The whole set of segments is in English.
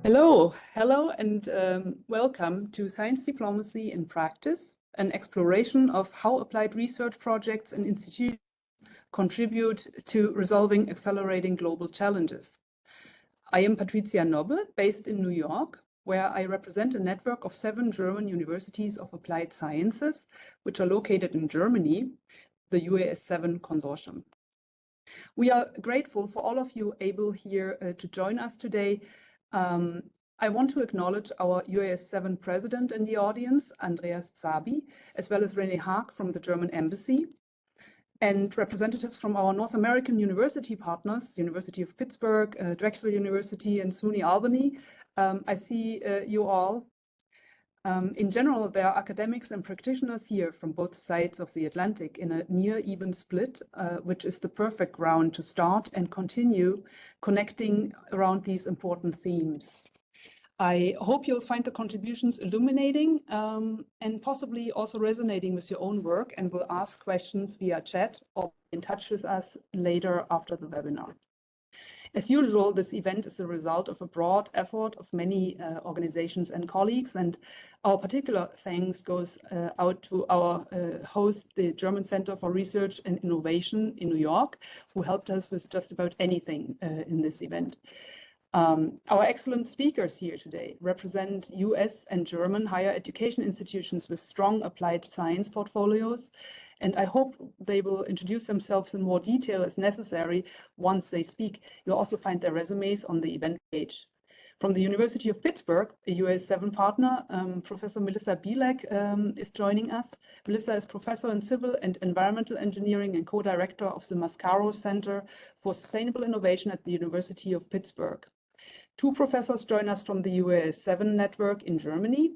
Hello, and welcome to Science Diplomacy in Practice, an exploration of how applied research projects and institutions contribute to resolving accelerating global challenges. I am Patrizia Nobbe, based in New York, where I represent a network of 7 German universities of applied sciences, which are located in Germany, the UAS7 consortium. We are grateful for all of you able here to join us today. I want to acknowledge our UAS7 president in the audience, Andreas Zabi, as well as René Haag from the German Embassy, and representatives from our North American university partners, University of Pittsburgh, Drexel University, and SUNY Albany. I see you all. In general, there are academics and practitioners here from both sides of the Atlantic in a near even split, which is the perfect ground to start and continue connecting around these important themes. I hope you'll find the contributions illuminating and possibly also resonating with your own work, and will ask questions via chat or in touch with us later after the webinar. As usual, this event is a result of a broad effort of many organizations and colleagues, and our particular thanks goes out to our host, the German Center for Research and Innovation in New York, who helped us with just about anything in this event. Our excellent speakers here today represent US and German higher education institutions with strong applied science portfolios, and I hope they will introduce themselves in more detail as necessary once they speak. You'll also find their resumes on the event page. From the University of Pittsburgh, a UAS7 partner, Professor Melissa Bilec is joining us. Melissa is professor in civil and environmental engineering and co-director of the Mascaro Center for Sustainable Innovation at the University of Pittsburgh. 2 professors join us from the UAS7 network in Germany.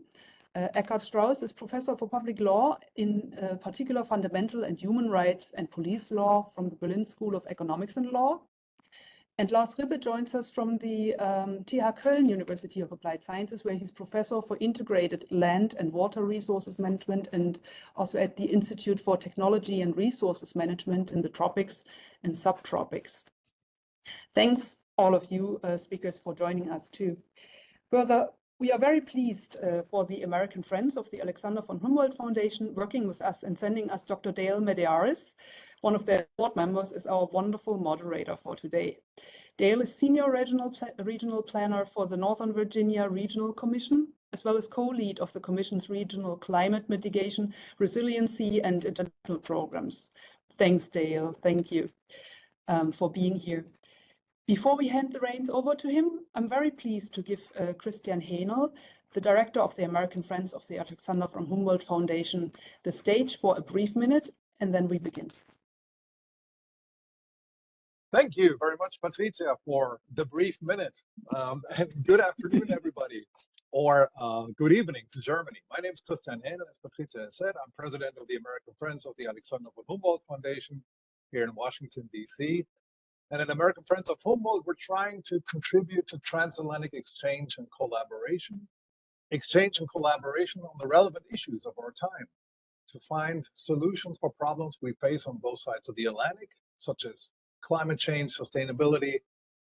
Ekkehard Strauss is professor for public law, in particular fundamental and human rights and police law from the Berlin School of Economics and Law. And Lars Ribbe joins us from the TH Köln University of Applied Sciences, where he's professor for integrated land and water resources management, and also at the Institute for Technology and Resources Management in the tropics and subtropics. Thanks all of you speakers for joining us too. Further, we are very pleased for the American Friends of the Alexander von Humboldt Foundation working with us and sending us Dr. Dale Medearis. One of their board members is our wonderful moderator for today. Dale is Senior Regional Planner for the Northern Virginia Regional Commission, as well as co-lead of the Commission's Regional Climate Mitigation, Resiliency and International Programs. Thanks, Dale. Thank you for being here. Before we hand the reins over to him, I'm very pleased to give Christian Haenel, the director of the American Friends of the Alexander von Humboldt Foundation, the stage for a brief minute, and then we begin. Thank you very much, Patrizia, for the brief minute. Good afternoon, everybody, or good evening to Germany. My name is Christian Haenel, as Patrizia said. I'm president of the American Friends of the Alexander von Humboldt Foundation here in Washington, D.C. And at American Friends of Humboldt, we're trying to contribute to transatlantic exchange and collaboration on the relevant issues of our time, to find solutions for problems we face on both sides of the Atlantic, such as climate change, sustainability,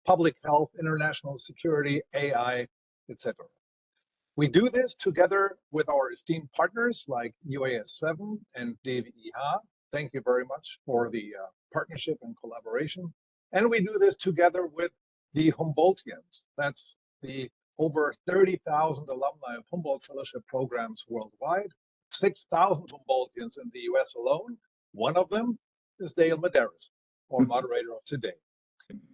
public health, international security, AI, etc. We do this together with our esteemed partners like UAS7 and DWIH. Thank you very much for the partnership and collaboration. And we do this together with the Humboldtians. That's the over 30,000 alumni of Humboldt Fellowship programs worldwide, 6,000 Humboldtians in the US alone. One of them is Dale Medearis, our moderator of today.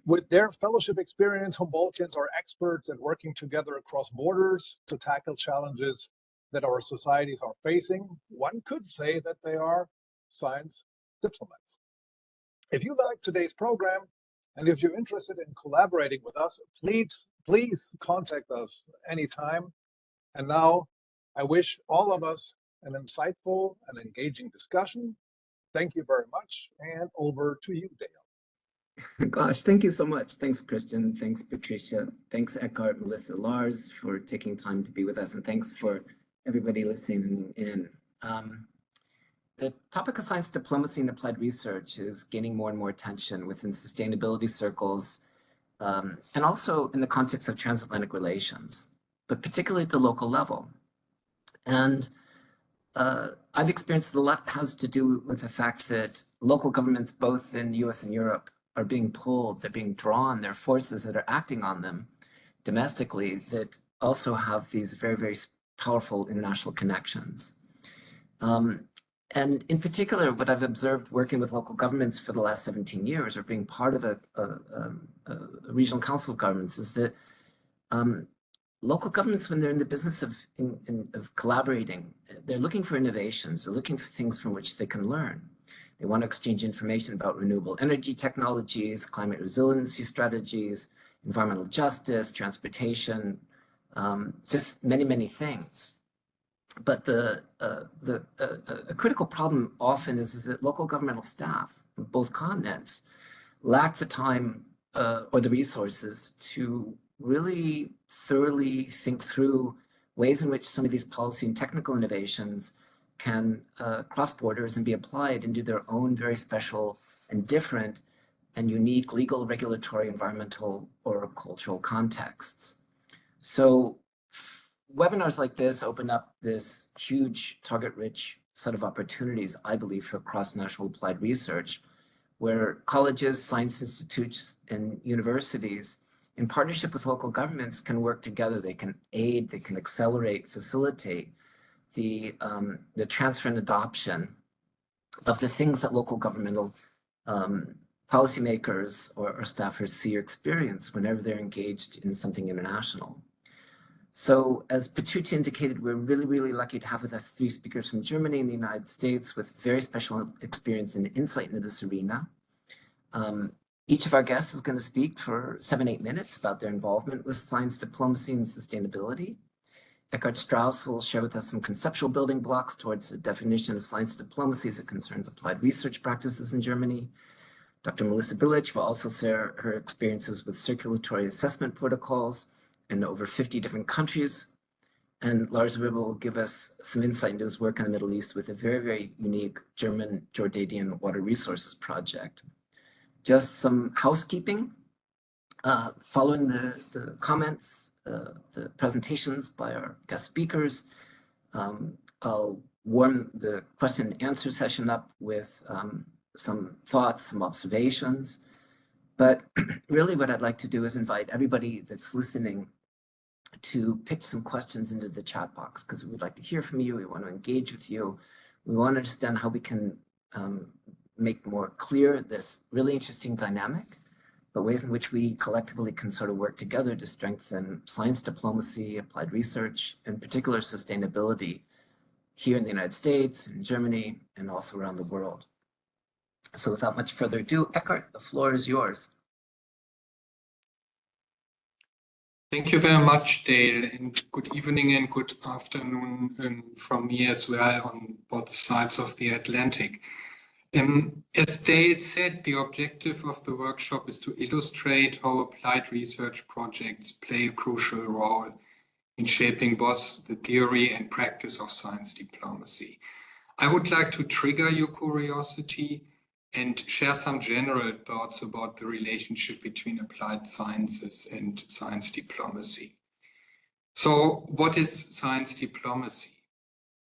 With their fellowship experience, Humboldtians are experts at working together across borders to tackle challenges that our societies are facing. One could say that they are science diplomats. If you like today's program, and if you're interested in collaborating with us, please contact us anytime. And now I wish all of us an insightful and engaging discussion. Thank you very much, and over to you, Dale. Gosh, thank you so much. Thanks, Christian. Thanks, Patrizia. Thanks, Ekkehard, Melissa, Lars, for taking time to be with us. And thanks for everybody listening in. The topic of science diplomacy and applied research is gaining more and more attention within sustainability circles and also in the context of transatlantic relations, but particularly at the local level. And I've experienced a lot has to do with the fact that local governments, both in the US and Europe, are being pulled, they're being drawn, there are forces that are acting on them domestically that also have these very, very powerful international connections. And in particular, what I've observed working with local governments for the last 17 years, or being part of a regional council of governments, is that local governments, when they're in the business of collaborating, they're looking for innovations, they're looking for things from which they can learn. They want to exchange information about renewable energy technologies, climate resiliency strategies, environmental justice, transportation, just many, many things. But a critical problem often is that local governmental staff on both continents lack the time or the resources to really thoroughly think through ways in which some of these policy and technical innovations can cross borders and be applied into their own very special and different and unique legal, regulatory, environmental, or cultural contexts. So webinars like this open up this huge target-rich set of opportunities, I believe, for cross-national applied research, where colleges, science institutes, and universities, in partnership with local governments, can work together. They can aid, they can accelerate, facilitate the transfer and adoption of the things that local governmental policymakers or staffers see or experience whenever they're engaged in something international. So as Patrizia indicated, we're really, really lucky to have with us 3 speakers from Germany and the United States with very special experience and insight into this arena. Each of our guests is going to speak for 7-8 minutes about their involvement with science diplomacy and sustainability. Ekkehard Strauss will share with us some conceptual building blocks towards a definition of science diplomacy as it concerns applied research practices in Germany. Dr. Melissa Bilec will also share her experiences with circulatory assessment protocols in over 50 different countries. And Lars Ribbe will give us some insight into his work in the Middle East with a very, very unique German Jordanian water resources project. Just some housekeeping. Following the comments, the presentations by our guest speakers, I'll warm the question and answer session up with some thoughts, some observations. But really what I'd like to do is invite everybody that's listening to pitch some questions into the chat box, because we'd like to hear from you. We want to engage with you. We want to understand how we can make more clear this really interesting dynamic, but ways in which we collectively can sort of work together to strengthen science diplomacy, applied research, in particular sustainability here in the United States, in Germany, and also around the world. So without much further ado, Ekkehard, the floor is yours. Thank you very much, Dale, and good evening and good afternoon from me as well on both sides of the Atlantic. As Dale said, the objective of the workshop is to illustrate how applied research projects play a crucial role in shaping both the theory and practice of science diplomacy. I would like to trigger your curiosity and share some general thoughts about the relationship between applied sciences and science diplomacy. So, what is science diplomacy?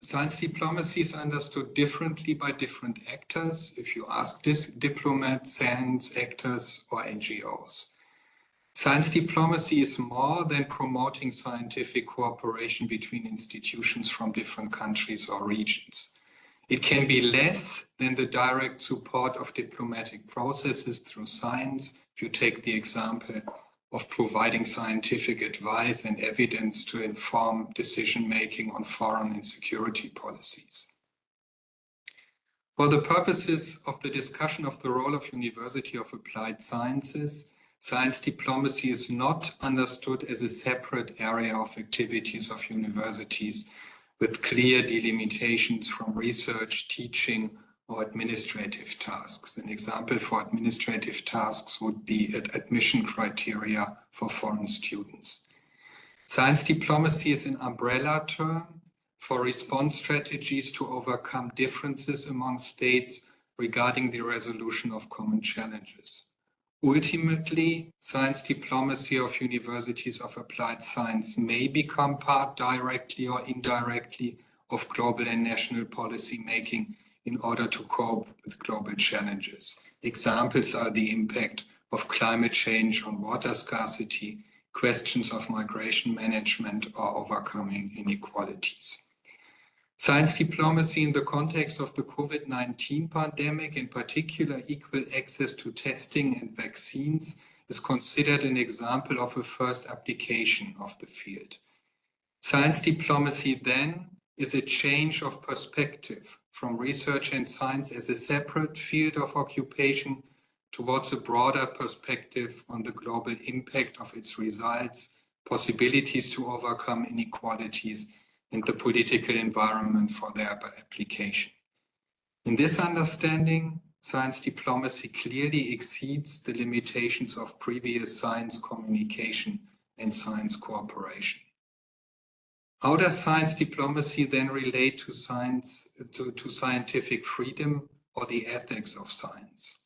Science diplomacy is understood differently by different actors, if you ask diplomats, science actors, or NGOs. Science diplomacy is more than promoting scientific cooperation between institutions from different countries or regions. It can be less than the direct support of diplomatic processes through science, if you take the example of providing scientific advice and evidence to inform decision-making on foreign and security policies. For the purposes of the discussion of the role of University of Applied Sciences, science diplomacy is not understood as a separate area of activities of universities with clear delimitations from research, teaching, or administrative tasks. An example for administrative tasks would be admission criteria for foreign students. Science diplomacy is an umbrella term for response strategies to overcome differences among states regarding the resolution of common challenges. Ultimately, science diplomacy of universities of applied science may become part directly or indirectly of global and national policy making in order to cope with global challenges. Examples are the impact of climate change on water scarcity, questions of migration management, or overcoming inequalities. Science diplomacy in the context of the COVID-19 pandemic, in particular equal access to testing and vaccines, is considered an example of a first application of the field. Science diplomacy then is a change of perspective from research and science as a separate field of occupation towards a broader perspective on the global impact of its results, possibilities to overcome inequalities, and the political environment for their application. In this understanding, science diplomacy clearly exceeds the limitations of previous science communication and science cooperation. How does science diplomacy then relate to scientific freedom or the ethics of science?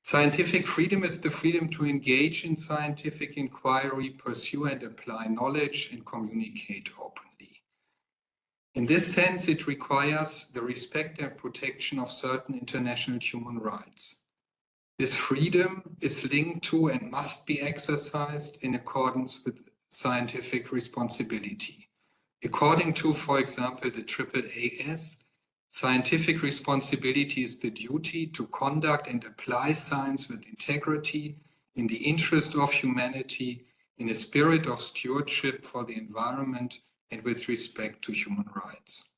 Scientific freedom is the freedom to engage in scientific inquiry, pursue and apply knowledge, and communicate openly. In this sense, it requires the respect and protection of certain international human rights. This freedom is linked to and must be exercised in accordance with scientific responsibility. According to, for example, the AAAS, scientific responsibility is the duty to conduct and apply science with integrity, in the interest of humanity, in a spirit of stewardship for the environment, and with respect to human rights.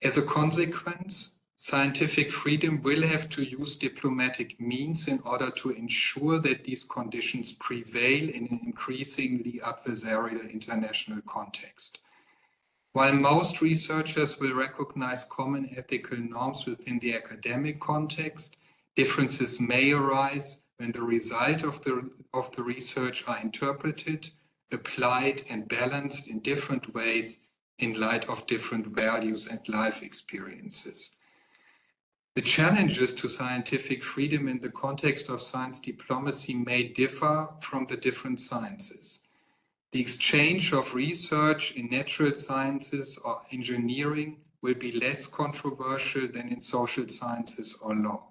As a consequence, scientific freedom will have to use diplomatic means in order to ensure that these conditions prevail in an increasingly adversarial international context. While most researchers will recognize common ethical norms within the academic context, differences may arise when the result of the research are interpreted, applied and balanced in different ways in light of different values and life experiences. The challenges to scientific freedom in the context of science diplomacy may differ from the different sciences. The exchange of research in natural sciences or engineering will be less controversial than in social sciences or law.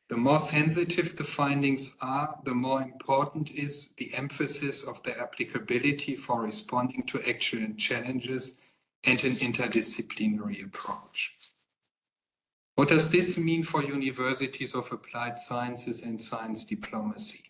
The more sensitive the findings are, the more important is the emphasis of their applicability for responding to actual challenges and an interdisciplinary approach. What does this mean for universities of applied sciences and science diplomacy?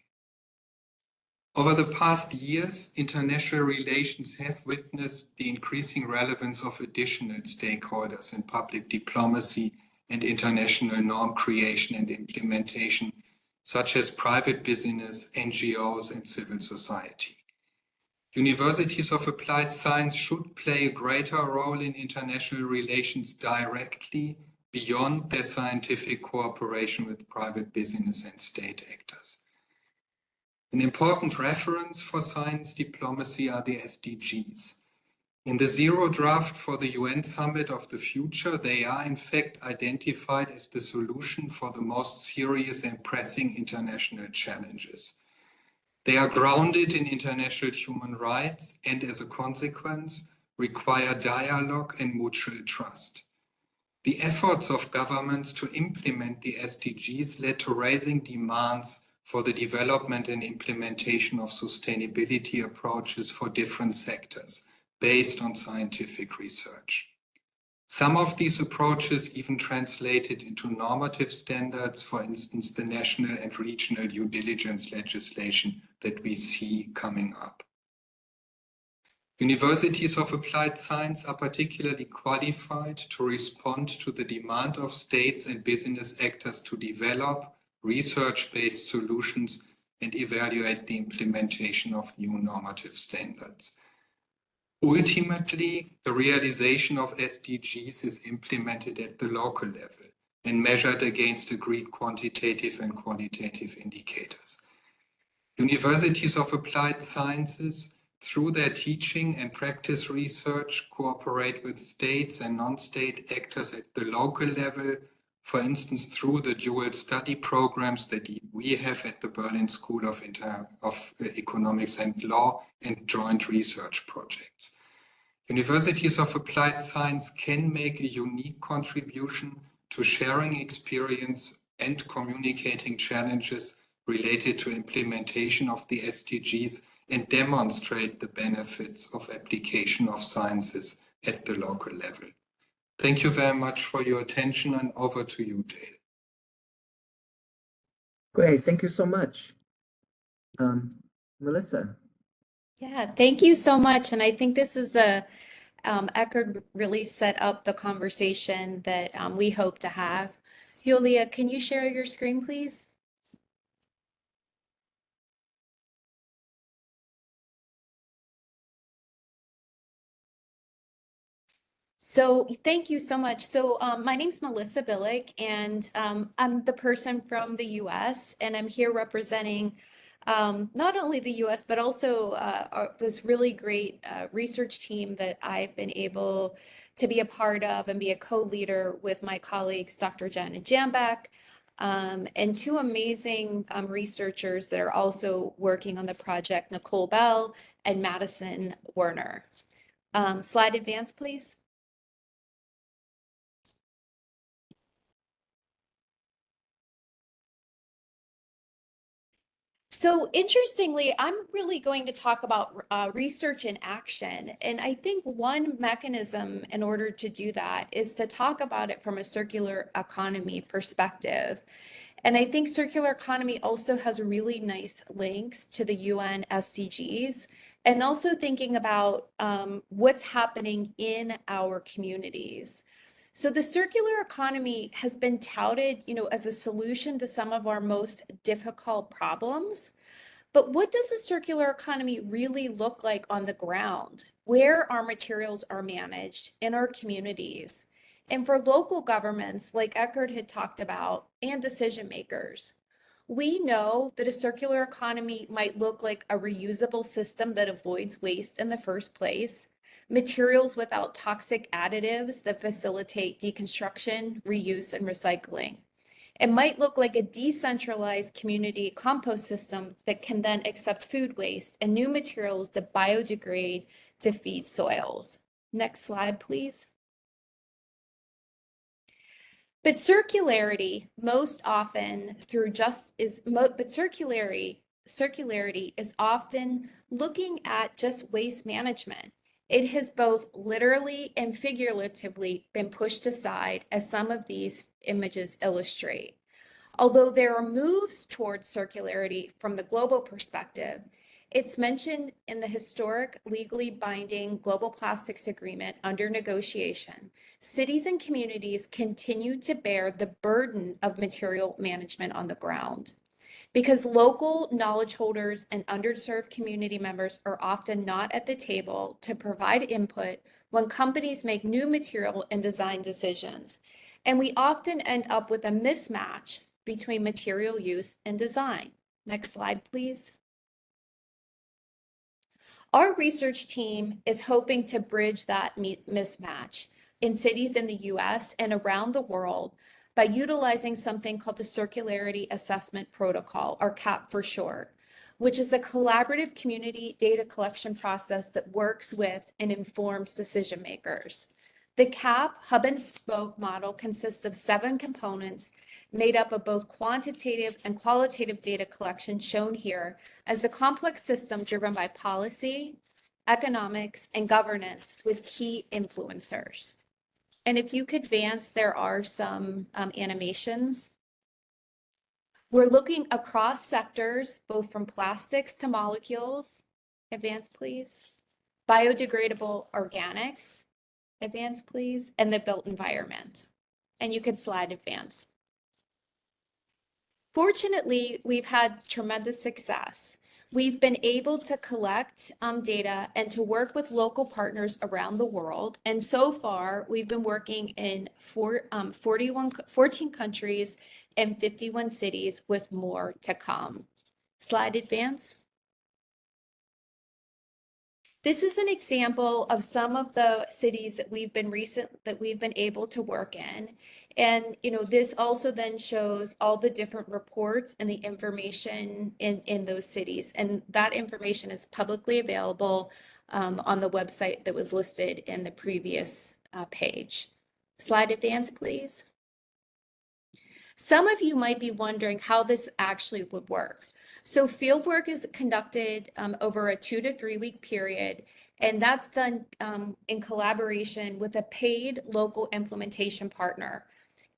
Over the past years, international relations have witnessed the increasing relevance of additional stakeholders in public diplomacy and international norm creation and implementation, such as private business, NGOs, and civil society. Universities of applied science should play a greater role in international relations directly beyond their scientific cooperation with private business and state actors. An important reference for science diplomacy are the SDGs. In the Zero Draft for the UN Summit of the Future, they are in fact identified as the solution for the most serious and pressing international challenges. They are grounded in international human rights and, as a consequence, require dialogue and mutual trust. The efforts of governments to implement the SDGs led to raising demands for the development and implementation of sustainability approaches for different sectors, based on scientific research. Some of these approaches even translated into normative standards, for instance, the national and regional due diligence legislation that we see coming up. Universities of applied science are particularly qualified to respond to the demand of states and business actors to develop research-based solutions and evaluate the implementation of new normative standards. Ultimately, the realization of SDGs is implemented at the local level and measured against agreed quantitative and qualitative indicators. Universities of applied sciences, through their teaching and practice research, cooperate with states and non-state actors at the local level for instance, through the dual study programs that we have at the Berlin School of Economics and Law and joint research projects. Universities of applied science can make a unique contribution to sharing experience and communicating challenges related to implementation of the SDGs and demonstrate the benefits of application of sciences at the local level. Thank you very much for your attention, and over to you, Dale. Great, thank you so much. Melissa. Yeah, thank you so much. And I think this is Ekkehard really set up the conversation that we hope to have. Julia, can you share your screen, please? So thank you so much. So my name's Melissa Bilec, and I'm the person from the US, and I'm here representing not only the US, but also this really great research team that I've been able to be a part of and be a co-leader with my colleagues, Dr. Janet Jambeck, and two amazing researchers that are also working on the project, Nicole Bell and Madison Werner. Slide advance, please. So interestingly, I'm really going to talk about research in action. And I think one mechanism in order to do that is to talk about it from a circular economy perspective. And I think circular economy also has really nice links to the UN SDGs, and also thinking about what's happening in our communities. So the circular economy has been touted, as a solution to some of our most difficult problems. But what does a circular economy really look like on the ground, where our materials are managed in our communities? And for local governments, like Ekkehard had talked about, and decision makers, we know that a circular economy might look like a reusable system that avoids waste in the first place, materials without toxic additives that facilitate deconstruction, reuse, and recycling. It might look like a decentralized community compost system that can then accept food waste and new materials that biodegrade to feed soils. Next slide, please. But circularity most often circularity is often looking at just waste management. It has both literally and figuratively been pushed aside, as some of these images illustrate. Although there are moves towards circularity from the global perspective, it's mentioned in the historic legally binding Global Plastics Agreement under negotiation. Cities and communities continue to bear the burden of material management on the ground, because local knowledge holders and underserved community members are often not at the table to provide input when companies make new material and design decisions. And we often end up with a mismatch between material use and design. Next slide, please. Our research team is hoping to bridge that mismatch in cities in the US and around the world by utilizing something called the Circularity Assessment Protocol, or CAP for short, which is a collaborative community data collection process that works with and informs decision makers. The CAP hub and spoke model consists of 7 components made up of both quantitative and qualitative data collection, shown here as a complex system driven by policy, economics, and governance with key influencers. And if you could advance, there are some animations. We're looking across sectors, both from plastics to molecules. Advance, please. Biodegradable organics. Advance, please. And the built environment. And you could slide advance. Fortunately, we've had tremendous success. We've been able to collect data and to work with local partners around the world. And so far, we've been working in 14 countries and 51 cities, with more to come. Slide advance. This is an example of some of the cities that we've been able to work in. And, this also then shows all the different reports and the information in those cities. And that information is publicly available on the website that was listed in the previous page. Slide advance, please. Some of you might be wondering how this actually would work. So fieldwork is conducted over a 2 to 3 week period, and that's done in collaboration with a paid local implementation partner.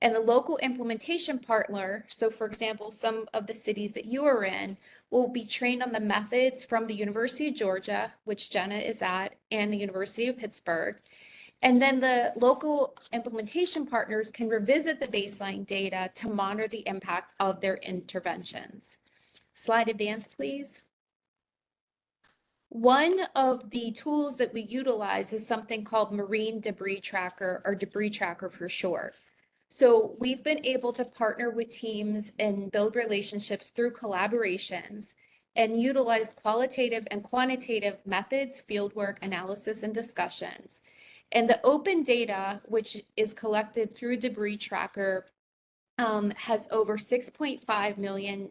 And the local implementation partner, so for example, some of the cities that you are in, will be trained on the methods from the University of Georgia, which Jenna is at, and the University of Pittsburgh. And then the local implementation partners can revisit the baseline data to monitor the impact of their interventions. Slide advance, please. One of the tools that we utilize is something called Marine Debris Tracker, or Debris Tracker for short. So we've been able to partner with teams and build relationships through collaborations and utilize qualitative and quantitative methods, fieldwork, analysis, and discussions. And the open data, which is collected through Debris Tracker, has over 6.5 million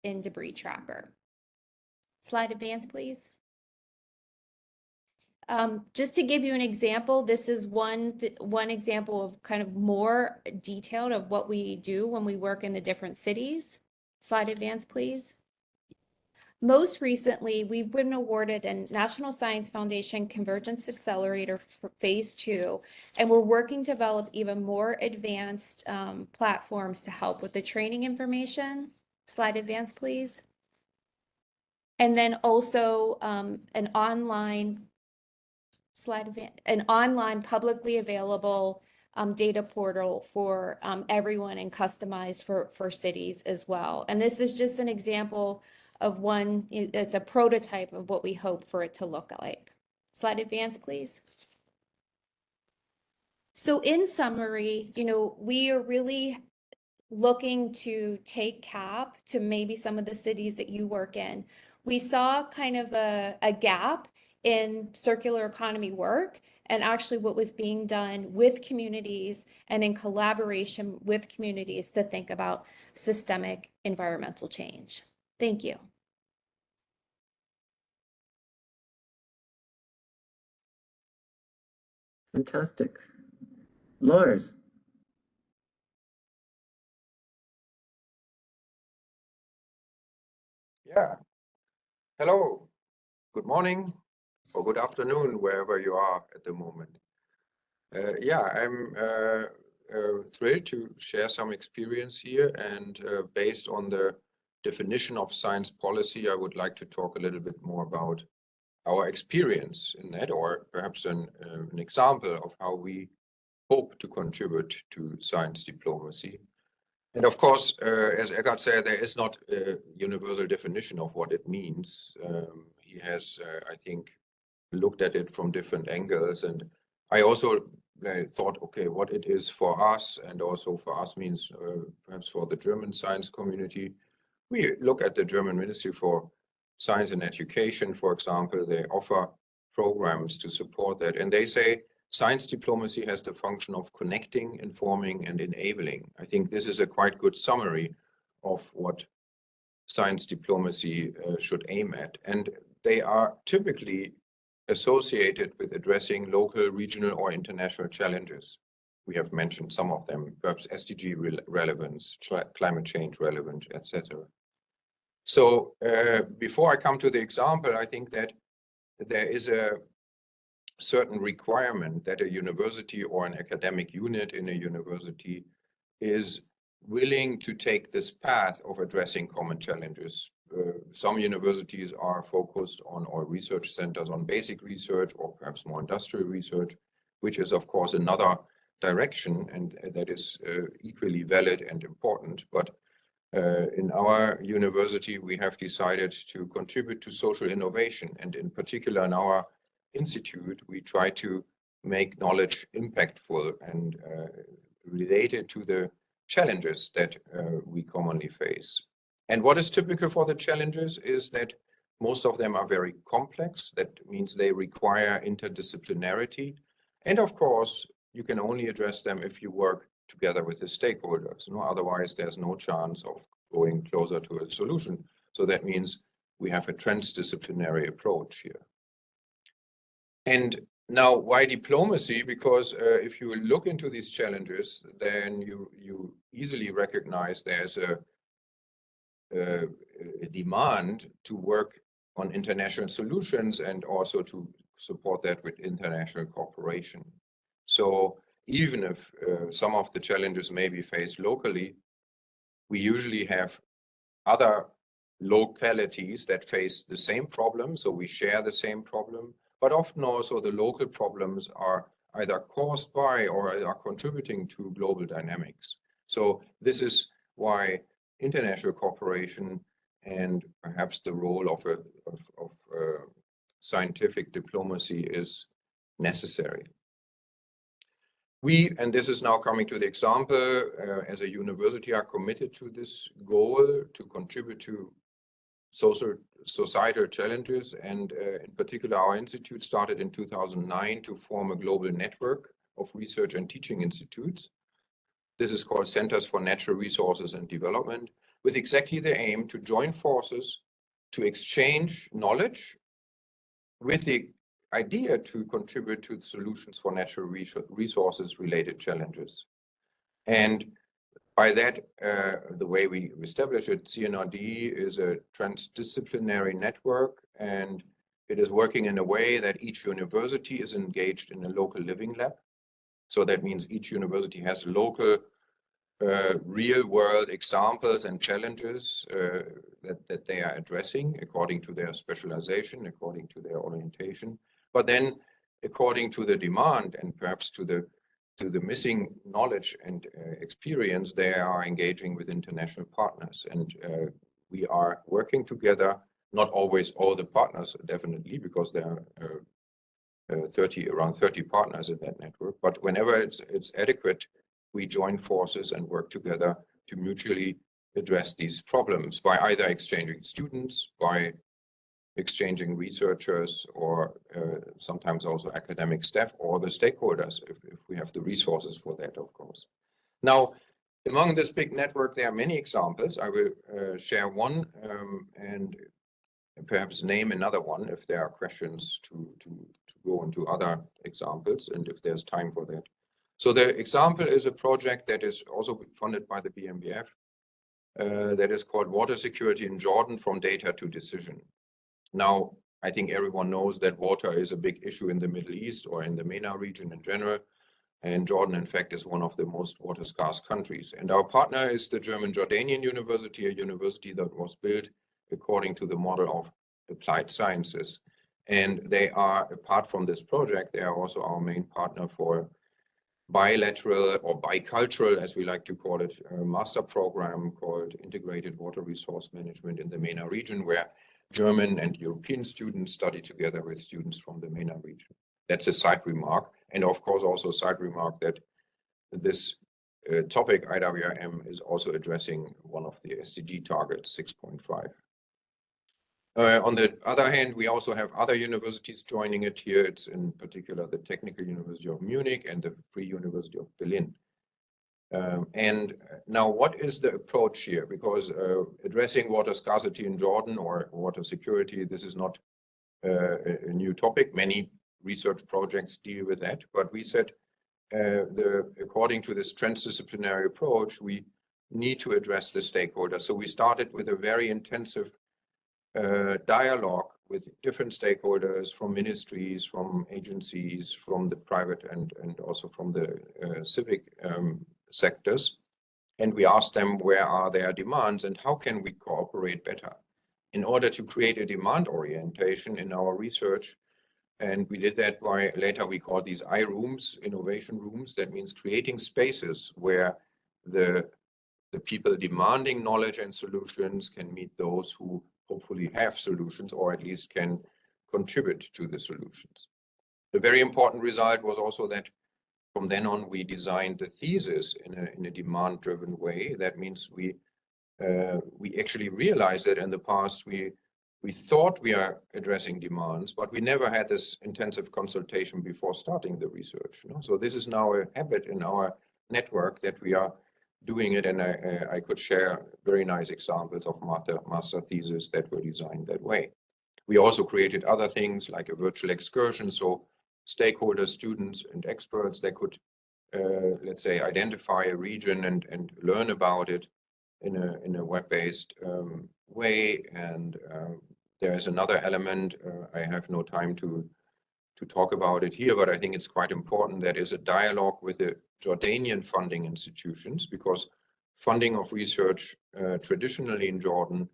in Debris Tracker. Slide advance, please. Just to give you an example, this is one example of kind of more detailed of what we do when we work in the different cities. Slide advance, please. Most recently, we've been awarded a National Science Foundation Convergence Accelerator for Phase 2, and we're working to develop even more advanced platforms to help with the training information. Slide advance, please. And then also an online publicly available data portal for everyone and customized for cities as well. And this is just an example of one, it's a prototype of what we hope for it to look like. Slide advance, please. So in summary, we are really looking to take CAP to maybe some of the cities that you work in. We saw kind of a gap in circular economy work and actually what was being done with communities and in collaboration with communities to think about systemic environmental change. Thank you. Fantastic. Lars. Yeah. Hello. Good morning or good afternoon, wherever you are at the moment. I'm thrilled to share some experience here, and based on the definition of science policy, I would like to talk a little bit more about our experience in that, or perhaps an example of how we hope to contribute to science diplomacy. And of course, as Ekkehard said, there is not a universal definition of what it means. He has, I think, looked at it from different angles. And I also thought, okay, what it is for us, and also for us means perhaps for the German science community. We look at the German Ministry for Science and Education, for example. They offer programs to support that. And they say science diplomacy has the function of connecting, informing, and enabling. I think this is a quite good summary of what science diplomacy should aim at. And they are typically associated with addressing local, regional, or international challenges. We have mentioned some of them, perhaps SDG relevance, climate change relevance, etc. So before I come to the example, I think that there is a certain requirement that a university or an academic unit in a university is willing to take this path of addressing common challenges. Some universities are focused on, or research centers on, basic research or perhaps more industrial research, which is of course another direction, and that is equally valid and important. But in our university, we have decided to contribute to social innovation, and in particular in our institute, we try to make knowledge impactful and related to the challenges that we commonly face. And what is typical for the challenges is that most of them are very complex. That means they require interdisciplinarity. And of course, you can only address them if you work together with the stakeholders. Otherwise, there's no chance of going closer to a solution. So that means we have a transdisciplinary approach here. And now, why diplomacy? Because if you look into these challenges, then you easily recognize there's a demand to work on international solutions and also to support that with international cooperation. So even if some of the challenges may be faced locally, we usually have other localities that face the same problem, so we share the same problem, but often also the local problems are either caused by or are contributing to global dynamics. So this is why international cooperation and perhaps the role of scientific diplomacy is necessary. We, and this is now coming to the example, as a university are committed to this goal to contribute to societal challenges, and in particular our institute started in 2009 to form a global network of research and teaching institutes. This is called Centers for Natural Resources and Development, with exactly the aim to join forces to exchange knowledge with the idea to contribute to the solutions for natural resources related challenges. And by that, the way we establish it, CNRD is a transdisciplinary network, and it is working in a way that each university is engaged in a local living lab. So that means each university has local real world examples and challenges that they are addressing according to their specialization, according to their orientation, but then according to the demand and perhaps to the missing knowledge and experience, they are engaging with international partners. And we are working together, not always all the partners, definitely, because there are around 30 partners in that network. But whenever it's adequate, we join forces and work together to mutually address these problems by either exchanging students, by exchanging researchers, or sometimes also academic staff or the stakeholders, if we have the resources for that, of course. Now, among this big network, there are many examples. I will share one and perhaps name another one if there are questions to go into other examples and if there's time for that. So the example is a project that is also funded by the BMBF that is called Water Security in Jordan from Data to Decision. Now, I think everyone knows that water is a big issue in the Middle East or in the MENA region in general. And Jordan, in fact, is one of the most water scarce countries. And our partner is the German Jordanian University, a university that was built according to the model of applied sciences. And they are, apart from this project, they are also our main partner for bilateral or bicultural, as we like to call it, a master program called Integrated Water Resource Management in the MENA region, where German and European students study together with students from the MENA region. That's a side remark. And of course, also a side remark that this topic, IWRM, is also addressing one of the SDG targets, 6.5. On the other hand, we also have other universities joining it here. It's in particular the Technical University of Munich and the Free University of Berlin. And now, what is the approach here? Because addressing water scarcity in Jordan or water security, this is not a new topic. Many research projects deal with that. But we said, according to this transdisciplinary approach, we need to address the stakeholders. So we started with a very intensive dialogue with different stakeholders from ministries, from agencies, from the private and also from the civic sectors. And we asked them where are their demands and how can we cooperate better in order to create a demand orientation in our research. And we did that by, later we call these I-rooms, innovation rooms. That means creating spaces where the people demanding knowledge and solutions can meet those who hopefully have solutions or at least can contribute to the solutions. The very important result was also that from then on, we designed the thesis in a demand-driven way. That means we actually realized that in the past we we thought we are addressing demands, but we never had this intensive consultation before starting the research. So this is now a habit in our network that we are doing it, and I could share very nice examples of master theses that were designed that way. We also created other things like a virtual excursion, so stakeholders, students, and experts, they could, let's say, identify a region and learn about it in a web-based way. And there is another element, I have no time to talk about it here, but I think it's quite important. That is a dialogue with the Jordanian funding institutions, because funding of research traditionally in Jordan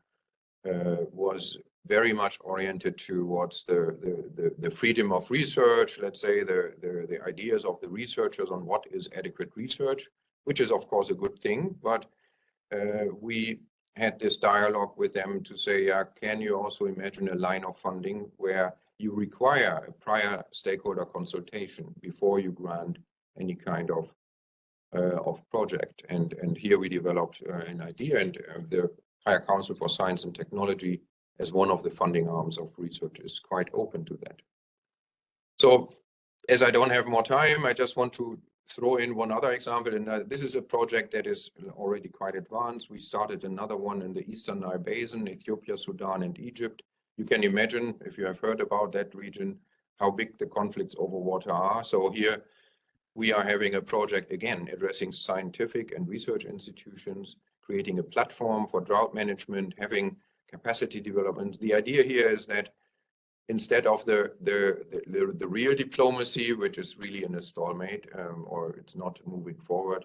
was very much oriented towards the freedom of research, let's say the ideas of the researchers on what is adequate research, which is of course a good thing, but we had this dialogue with them to say, yeah, can you also imagine a line of funding where you require a prior stakeholder consultation before you grant any kind of project? And here we developed an idea, and the Higher Council for Science and Technology, as one of the funding arms of research, is quite open to that. So as I don't have more time, I just want to throw in one other example, and this is a project that is already quite advanced. We started another one in the Eastern Nile Basin, Ethiopia, Sudan, and Egypt. You can imagine, if you have heard about that region, how big the conflicts over water are. So here we are having a project, again, addressing scientific and research institutions, creating a platform for drought management, having capacity development. The idea here is that instead of the real diplomacy, which is really in a stalemate, or it's not moving forward,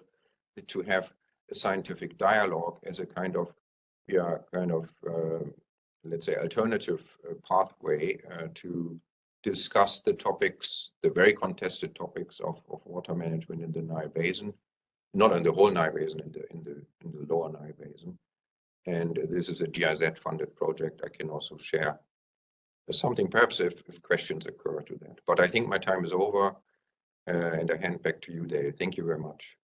to have a scientific dialogue as a kind of, let's say, alternative pathway to discuss the topics, the very contested topics of water management in the Nile Basin, not in the whole Nile Basin, in the lower Nile Basin. And this is a GIZ-funded project. I can also share something, perhaps if questions occur to that. But I think my time is over, and I hand back to you, Dale. Thank you very much.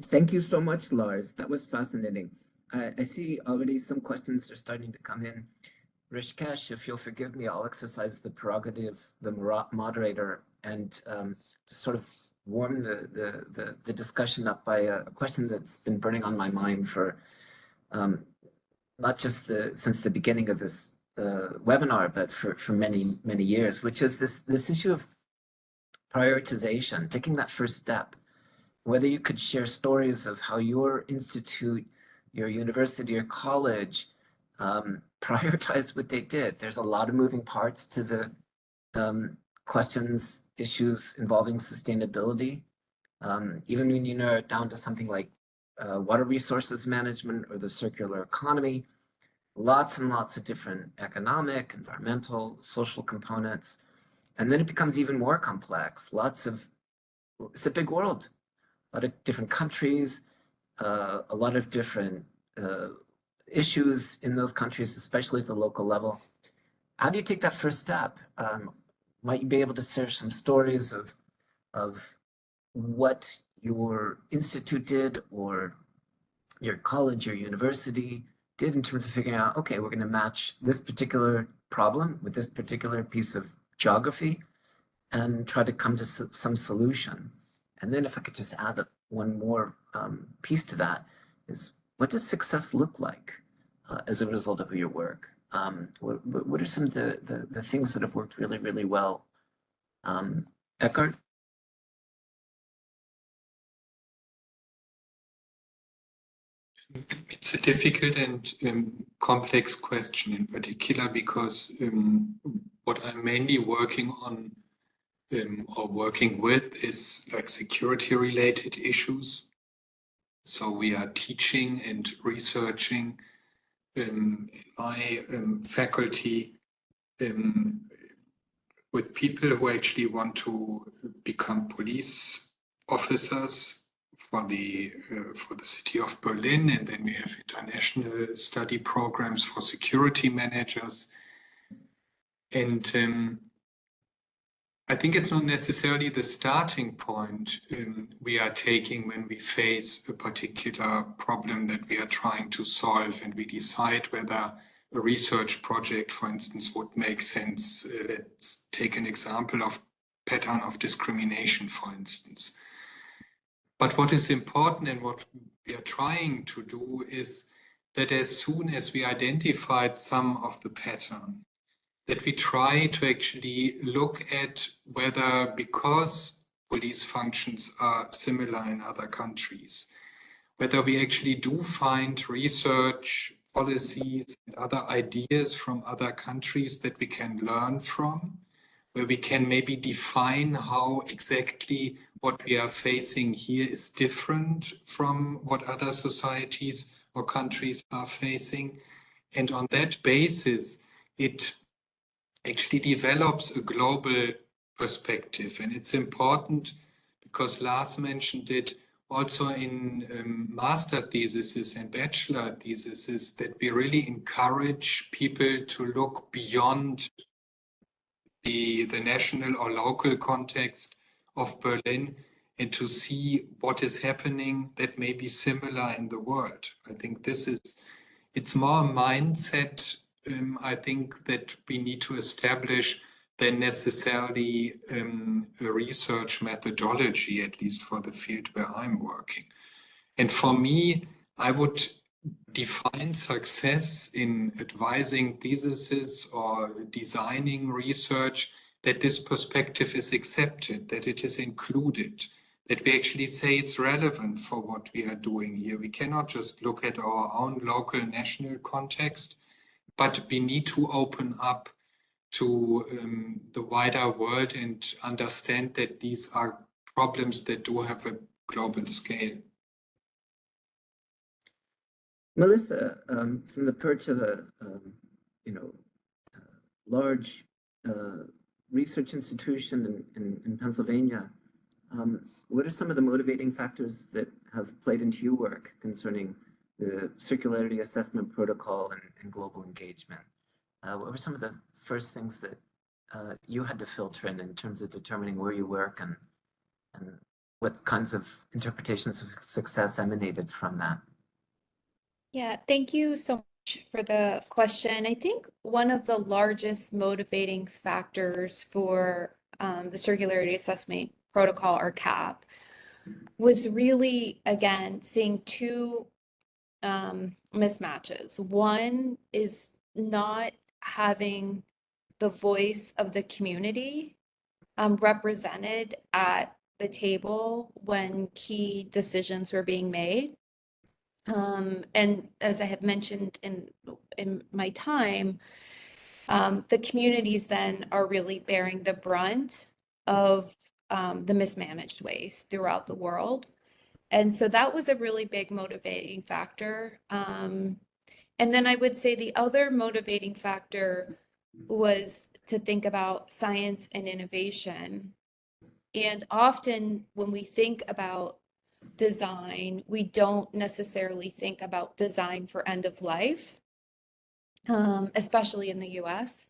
Thank you so much, Lars. That was fascinating. I see already some questions are starting to come in. Rishikesh, if you'll forgive me, I'll exercise the prerogative, the moderator, and to sort of warm the discussion up by a question that's been burning on my mind for not just since the beginning of this webinar, but for many years, which is this issue of prioritization, taking that first step. Whether you could share stories of how your institute, your university, your college prioritized what they did. There's a lot of moving parts to the questions, issues involving sustainability. Even when you narrow it down to something like water resources management or the circular economy, lots and lots of different economic, environmental, social components. And then it becomes even more complex. It's a big world, a lot of different countries, a lot of different issues in those countries, especially at the local level. How do you take that first step? Might you be able to share some stories of what your institute did, or your college, your university did, in terms of figuring out, okay, we're going to match this particular problem with this particular piece of geography and try to come to some solution? And then if I could just add one more piece to that, is what does success look like as a result of your work? What are some of the things that have worked really, really well? Ekkehard? It's a difficult and complex question, in particular because what I'm mainly working on or working with is like security-related issues. So we are teaching and researching in my faculty with people who actually want to become police officers for the city of Berlin, and then we have international study programs for security managers. And I think it's not necessarily the starting point we are taking when we face a particular problem that we are trying to solve, and we decide whether a research project, for instance, would make sense. Let's take an example of pattern of discrimination, for instance. But what is important and what we are trying to do is that as soon as we identified some of the pattern, that we try to actually look at whether, because police functions are similar in other countries, whether we actually do find research policies and other ideas from other countries that we can learn from, where we can maybe define how exactly what we are facing here is different from what other societies or countries are facing. And on that basis, it actually develops a global perspective. And it's important because Lars mentioned it also in master theses and bachelor theses, that we really encourage people to look beyond the national or local context of Berlin and to see what is happening that may be similar in the world. I think it's more a mindset, I think, that we need to establish than necessarily a research methodology, at least for the field where I'm working. And for me, I would define success in advising theses or designing research, that this perspective is accepted, that it is included, that we actually say it's relevant for what we are doing here. We cannot just look at our own local national context, but we need to open up to the wider world and understand that these are problems that do have a global scale. Melissa, from the perch of a large research institution in Pennsylvania, what are some of the motivating factors that have played into your work concerning the circularity assessment protocol and global engagement? What were some of the first things that you had to filter in terms of determining where you work and what kinds of interpretations of success emanated from that? Yeah, thank you so much for the question. I think one of the largest motivating factors for the Circularity Assessment Protocol, or CAP, was really, again, seeing two mismatches. One is not having the voice of the community represented at the table when key decisions were being made. And as I have mentioned in my time, the communities then are really bearing the brunt of the mismanaged waste throughout the world. And so that was a really big motivating factor. And then I would say the other motivating factor was to think about science and innovation. And often when we think about design, we don't necessarily think about design for end of life, especially in the US.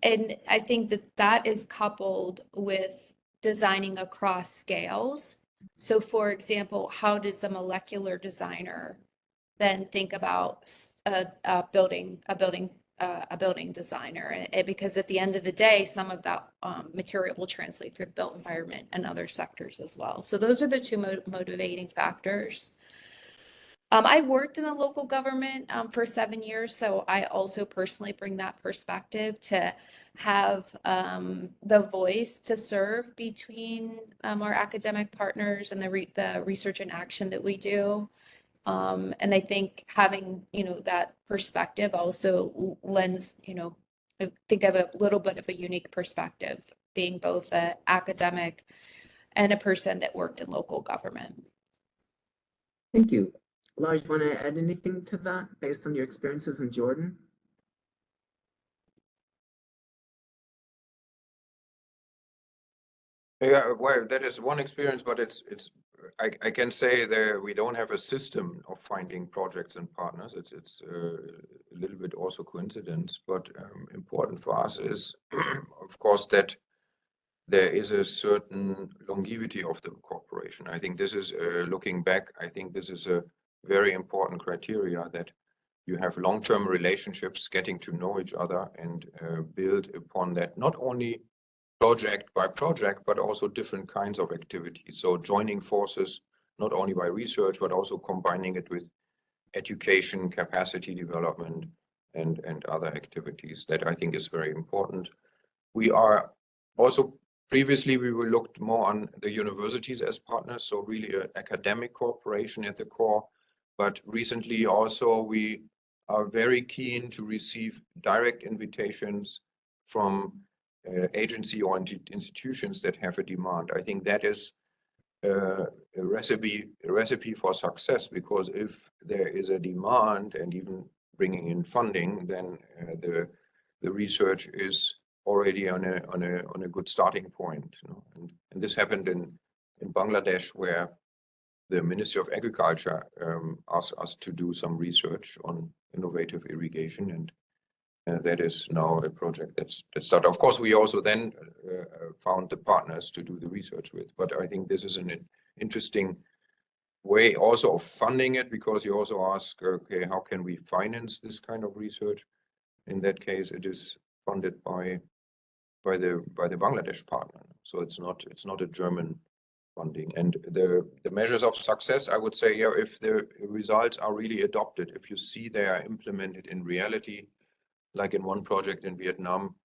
And I think that is coupled with designing across scales. So for example, how does a molecular designer then think about a building designer? Because at the end of the day, some of that material will translate through the built environment and other sectors as well. So those are the two motivating factors. I worked in the local government for 7 years, so I also personally bring that perspective to have the voice to serve between our academic partners and the research and action that we do. And I think having, that perspective also lends, I think of a little bit of a unique perspective, being both an academic and a person that worked in local government. Thank you. Lars, want to add anything to that based on your experiences in Jordan? Yeah, well, that is one experience, but I can say that we don't have a system of finding projects and partners. It's a little bit also coincidence, but important for us is, of course, that there is a certain longevity of the cooperation. I think this is looking back. I think this is a very important criteria, that you have long-term relationships, getting to know each other and build upon that, not only project by project, but also different kinds of activities. So joining forces, not only by research, but also combining it with education, capacity development, and other activities. That I think is very important. We are also, previously we were looked more on the universities as partners, so really an academic cooperation at the core. But recently also we are very keen to receive direct invitations from agency or institutions that have a demand. I think that is a recipe for success, because if there is a demand and even bringing in funding, then the research is already on a good starting point. You know? And this happened in Bangladesh, where the Ministry of Agriculture asked us to do some research on innovative irrigation, and that is now a project that's started. Of course, we also then found the partners to do the research with. But I think this is an interesting way also of funding it, because you also ask, okay, how can we finance this kind of research? In that case, it is funded by the Bangladesh partner. So it's not a German funding. And the measures of success, I would say, yeah, if the results are really adopted, if you see they are implemented in reality, like in one project in Vietnam,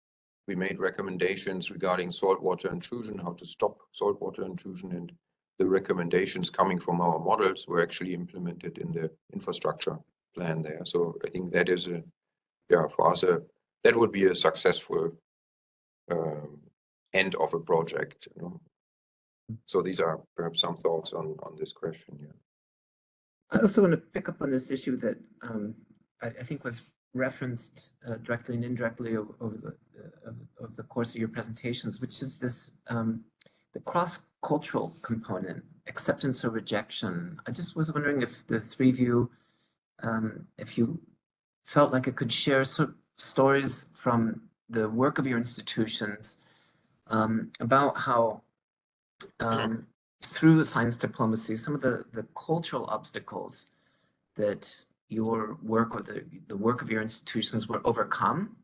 we made recommendations regarding saltwater intrusion, how to stop saltwater intrusion, and the recommendations coming from our models were actually implemented in the infrastructure plan there. So I think that is for us, that would be a successful end of a project. You know? So these are perhaps some thoughts on this question. Yeah. I also want to pick up on this issue that I think was referenced directly and indirectly over the course of your presentations, which is this the cross-cultural component, acceptance or rejection. I just was wondering if the three of you, if you felt like it could share stories from the work of your institutions about how through science diplomacy, some of the cultural obstacles that your work or the work of your institutions were overcome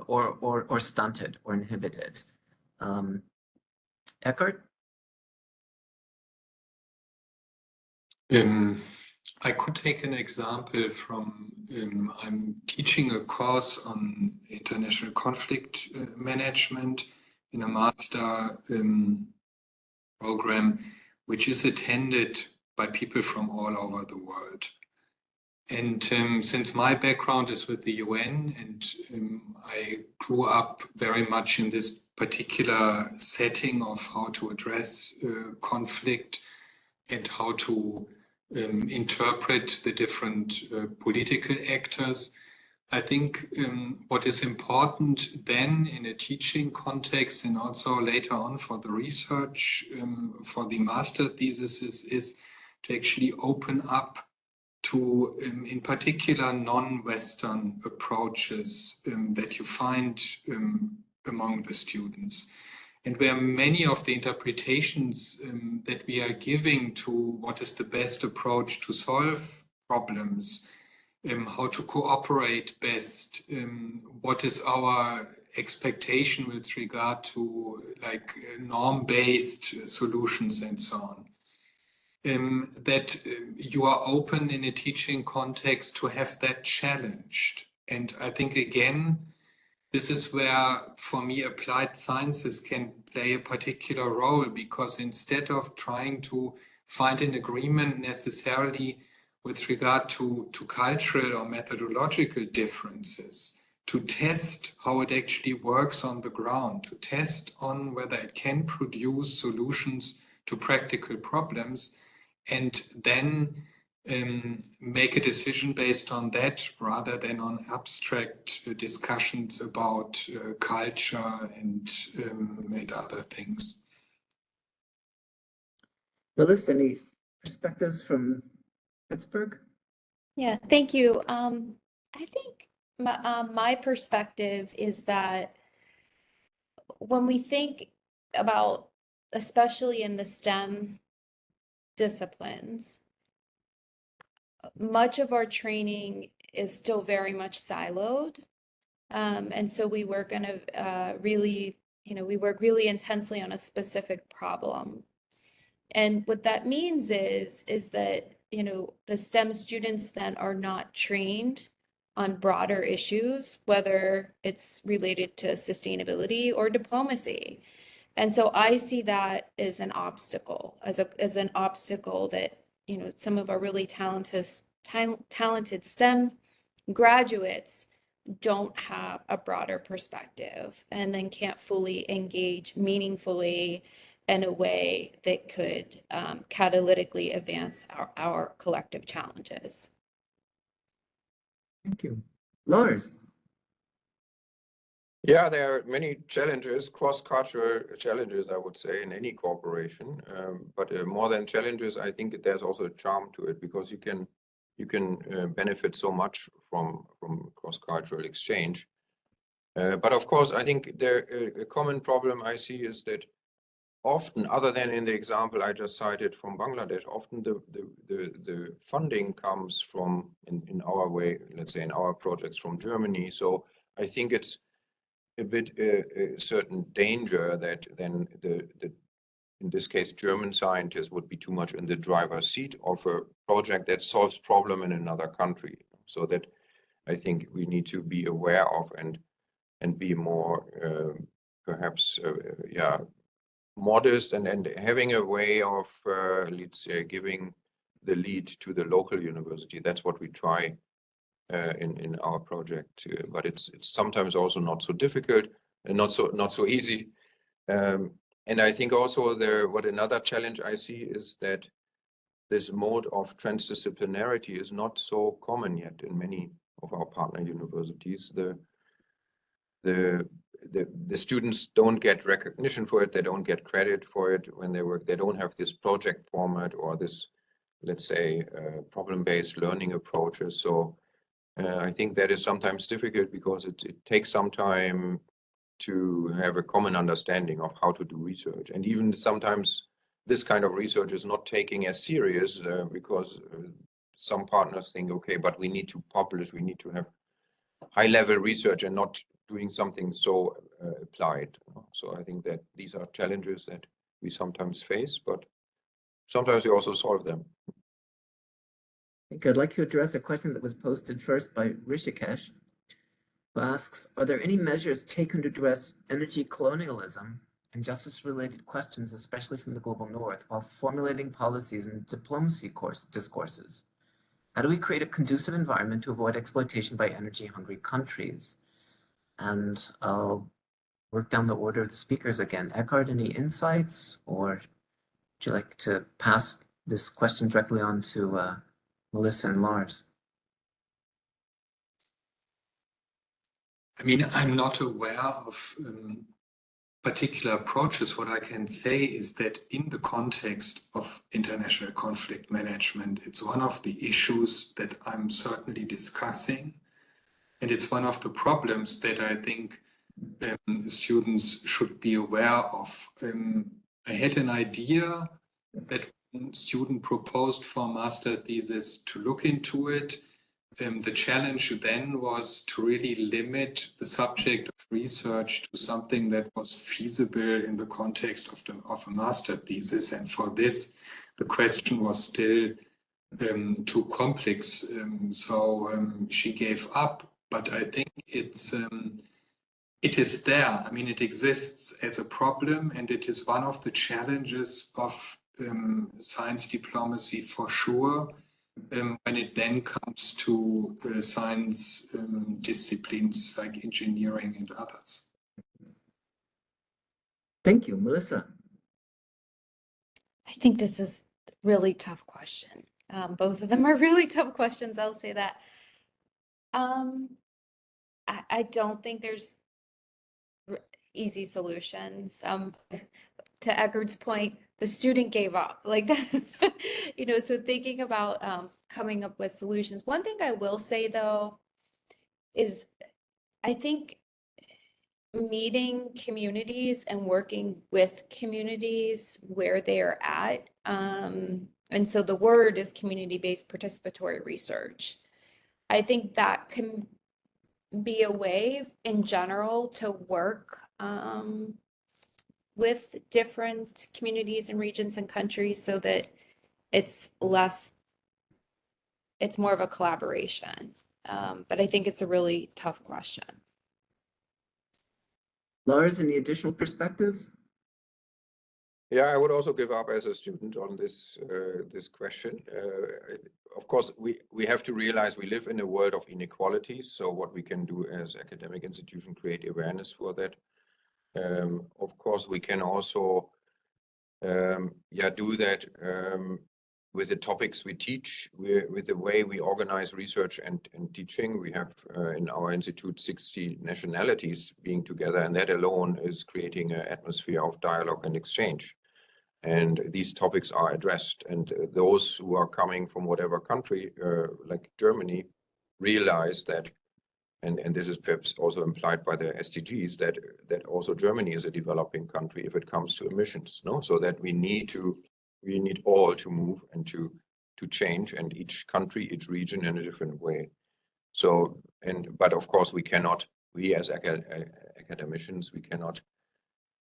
or stunted or inhibited. Ekkehard? I could take an example from, I'm teaching a course on international conflict management in a master program, which is attended by people from all over the world. And since my background is with the UN, and I grew up very much in this particular setting of how to address conflict and how to interpret the different political actors, I think what is important then in a teaching context and also later on for the research, for the master thesis is to actually open up to, in particular, non-Western approaches that you find among the students. And where many of the interpretations that we are giving to what is the best approach to solve problems, how to cooperate best, what is our expectation with regard to like norm-based solutions and so on. That you are open in a teaching context to have that challenged. And I think, again, this is where, for me, applied sciences can play a particular role, because instead of trying to find an agreement necessarily with regard to cultural or methodological differences, to test how it actually works on the ground, to test on whether it can produce solutions to practical problems, and then make a decision based on that rather than on abstract discussions about culture and other things. Lars, any perspectives from Pittsburgh? Yeah, thank you. I think my perspective is that when we think about, especially in the STEM disciplines, much of our training is still very much siloed. And so we were going to really, we work really intensely on a specific problem. And what that means is that, the STEM students then are not trained on broader issues, whether it's related to sustainability or diplomacy. And so I see that as an obstacle, as an obstacle that, some of our really talented STEM graduates don't have a broader perspective and then can't fully engage meaningfully in a way that could catalytically advance our collective challenges. Thank you. Lars. Yeah, there are many challenges, cross-cultural challenges, I would say, in any cooperation. But more than challenges, I think there's also a charm to it, because you can benefit so much from cross-cultural exchange. But of course, I think a common problem I see is that often, other than in the example I just cited from Bangladesh, often the funding comes from, in our way, let's say in our projects, from Germany. So I think it's a bit a certain danger that then in this case, German scientists would be too much in the driver's seat of a project that solves problem in another country. So that I think we need to be aware of and be more perhaps modest and having a way of let's say giving the lead to the local university. That's what we try in our project, but it's sometimes also not so difficult and not so easy. And I think also what another challenge I see is that this mode of transdisciplinarity is not so common yet in many of our partner universities. The students don't get recognition for it. They don't get credit for it when they work. They don't have this project format or this, let's say, problem-based learning approaches. So I think that is sometimes difficult because it takes some time to have a common understanding of how to do research. And even sometimes this kind of research is not taking as serious because some partners think, okay, but we need to publish, we need to have high-level research and not doing something so applied. So I think that these are challenges that we sometimes face, but sometimes we also solve them. I think I'd like to address a question that was posted first by Rishikesh, who asks, are there any measures taken to address energy colonialism and justice-related questions, especially from the global north, while formulating policies and diplomacy discourses? How do we create a conducive environment to avoid exploitation by energy-hungry countries? And I'll work down the order of the speakers again. Ekkehard, any insights, or would you like to pass this question directly on to Melissa and Lars? I mean, I'm not aware of particular approaches. What I can say is that in the context of international conflict management, it's one of the issues that I'm certainly discussing. And it's one of the problems that I think students should be aware of. I had an idea that one student proposed for a master thesis to look into it. The challenge then was to really limit the subject of research to something that was feasible in the context of a master thesis. And for this, the question was still too complex. So she gave up, but I think it is there. I mean, it exists as a problem, and it is one of the challenges of science diplomacy for sure. When it then comes to science disciplines like engineering and others. Thank you, Melissa. I think this is a really tough question. Both of them are really tough questions, I'll say that. I don't think there's easy solutions. To Ekkehard's point, the student gave up, like that, so thinking about coming up with solutions. One thing I will say though, is I think meeting communities and working with communities where they're at. And so the word is community-based participatory research. I think that can be a way in general to work with different communities and regions and countries so that it's more of a collaboration. But I think it's a really tough question. Lars, any additional perspectives? Yeah, I would also give up as a student on this this question. Of course, we have to realize we live in a world of inequalities. So what we can do as academic institution, create awareness for that. Of course, we can also do that with the topics we teach, with the way we organize research and teaching. We have in our institute 60 nationalities being together, and that alone is creating an atmosphere of dialogue and exchange. And these topics are addressed, and those who are coming from whatever country, like Germany, realize that, and this is perhaps also implied by the SDGs, that also Germany is a developing country if it comes to emissions, no? So that we need all to move and to change, and each country, each region in a different way. So, but of course we as academicians, we cannot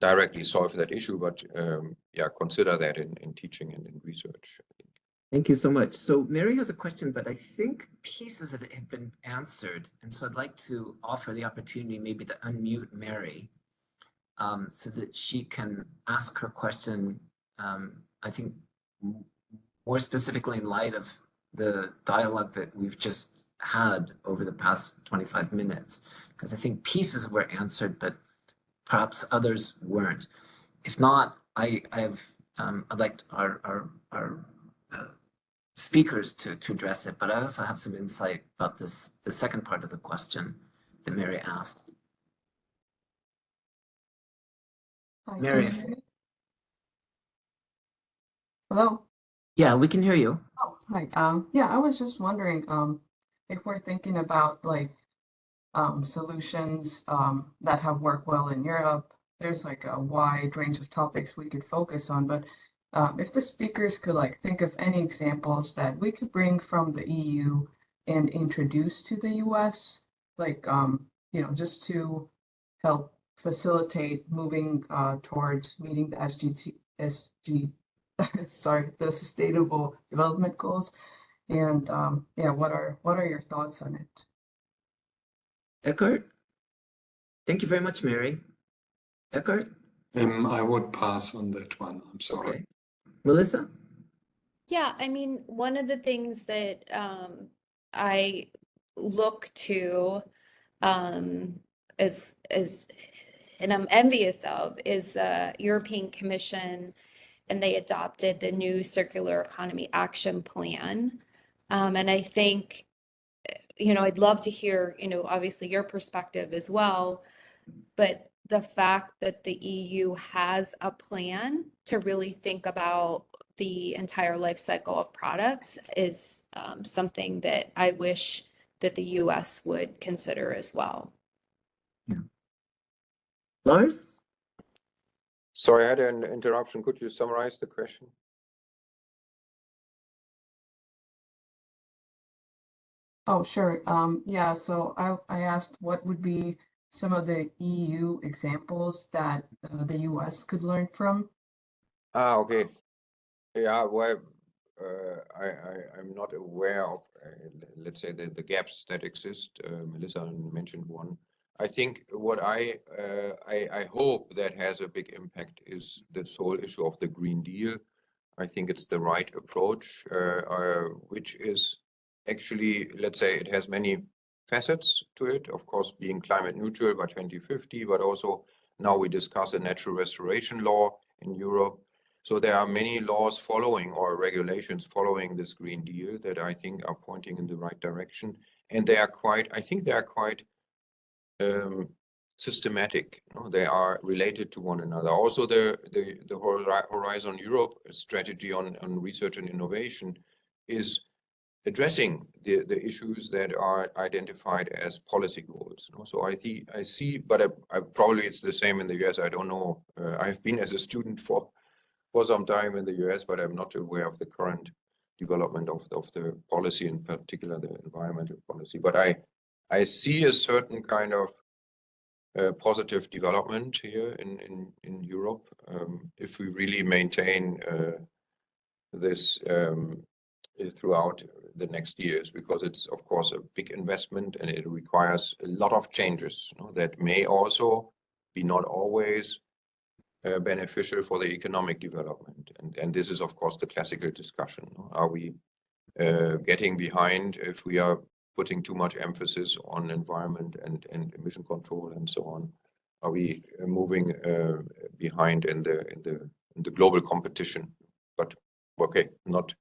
directly solve that issue, but consider that in teaching and in research, I think. Thank you so much. So Mary has a question, but I think pieces of it have been answered. And so I'd like to offer the opportunity maybe to unmute Mary so that she can ask her question, I think more specifically in light of the dialogue that we've just had over the past 25 minutes, because I think pieces were answered, but perhaps others weren't. If not, I'd like our speakers to address it, but I also have some insight about the second part of the question that Mary asked. Hi, Mary, hello? Yeah, we can hear you. Oh, hi. Yeah, I was just wondering, if we're thinking about like solutions that have worked well in Europe, there's like a wide range of topics we could focus on, but if the speakers could like think of any examples that we could bring from the EU and introduce to the US, like just to help facilitate moving towards meeting the the Sustainable Development Goals, and what are your thoughts on it? Ekkehard? Thank you very much, Mary. Ekkehard? I would pass on that one. I'm sorry. Okay. Melissa? Yeah, I mean, one of the things that I look to is and I'm envious of is the European Commission, and they adopted the new Circular Economy Action Plan. And I think, I'd love to hear, obviously your perspective as well, but the fact that the EU has a plan to really think about the entire life cycle of products is something that I wish that the US would consider as well. Yeah. Lars? Sorry, I had an interruption. Could you summarize the question? Oh, sure. Yeah, so I asked what would be some of the EU examples that the US could learn from. Okay. Yeah, well, I'm not aware of, let's say, the gaps that exist. Melissa mentioned one. I think what I hope that has a big impact is this whole issue of the Green Deal. I think it's the right approach, which is actually, let's say, it has many facets to it. Of course, being climate neutral by 2050, but also now we discuss a natural restoration law in Europe. So there are many laws following or regulations following this Green Deal that I think are pointing in the right direction. And they are quite, I think they are quite systematic. They are related to one another. Also, the Horizon Europe strategy on research and innovation is addressing the issues that are identified as policy goals. So I see, but I probably it's the same in the US. I don't know. I've been as a student for some time in the US, but I'm not aware of the current development of the policy, in particular the environmental policy. But I see a certain kind of positive development here in Europe if we really maintain this throughout the next years, because it's of course a big investment and it requires a lot of changes, you know, that may also be not always beneficial for the economic development. And this is of course the classical discussion. Are we getting behind if we are putting too much emphasis on environment and emission control and so on? Are we moving behind in the global competition? But okay, not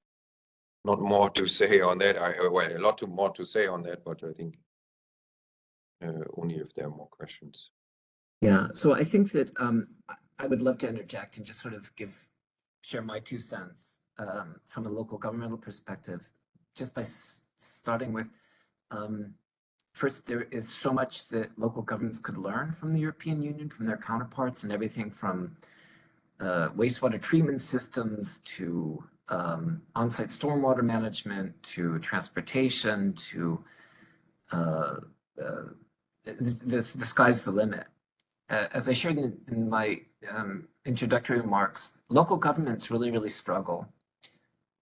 more to say on that. Well, a lot more to say on that, but I think only if there are more questions. Yeah, so I think that I would love to interject and just sort of share my 2 cents from a local governmental perspective, just by starting with, first, there is so much that local governments could learn from the European Union, from their counterparts, and everything from wastewater treatment systems to on-site stormwater management to transportation to the sky's the limit. As I shared in my introductory remarks, local governments really struggle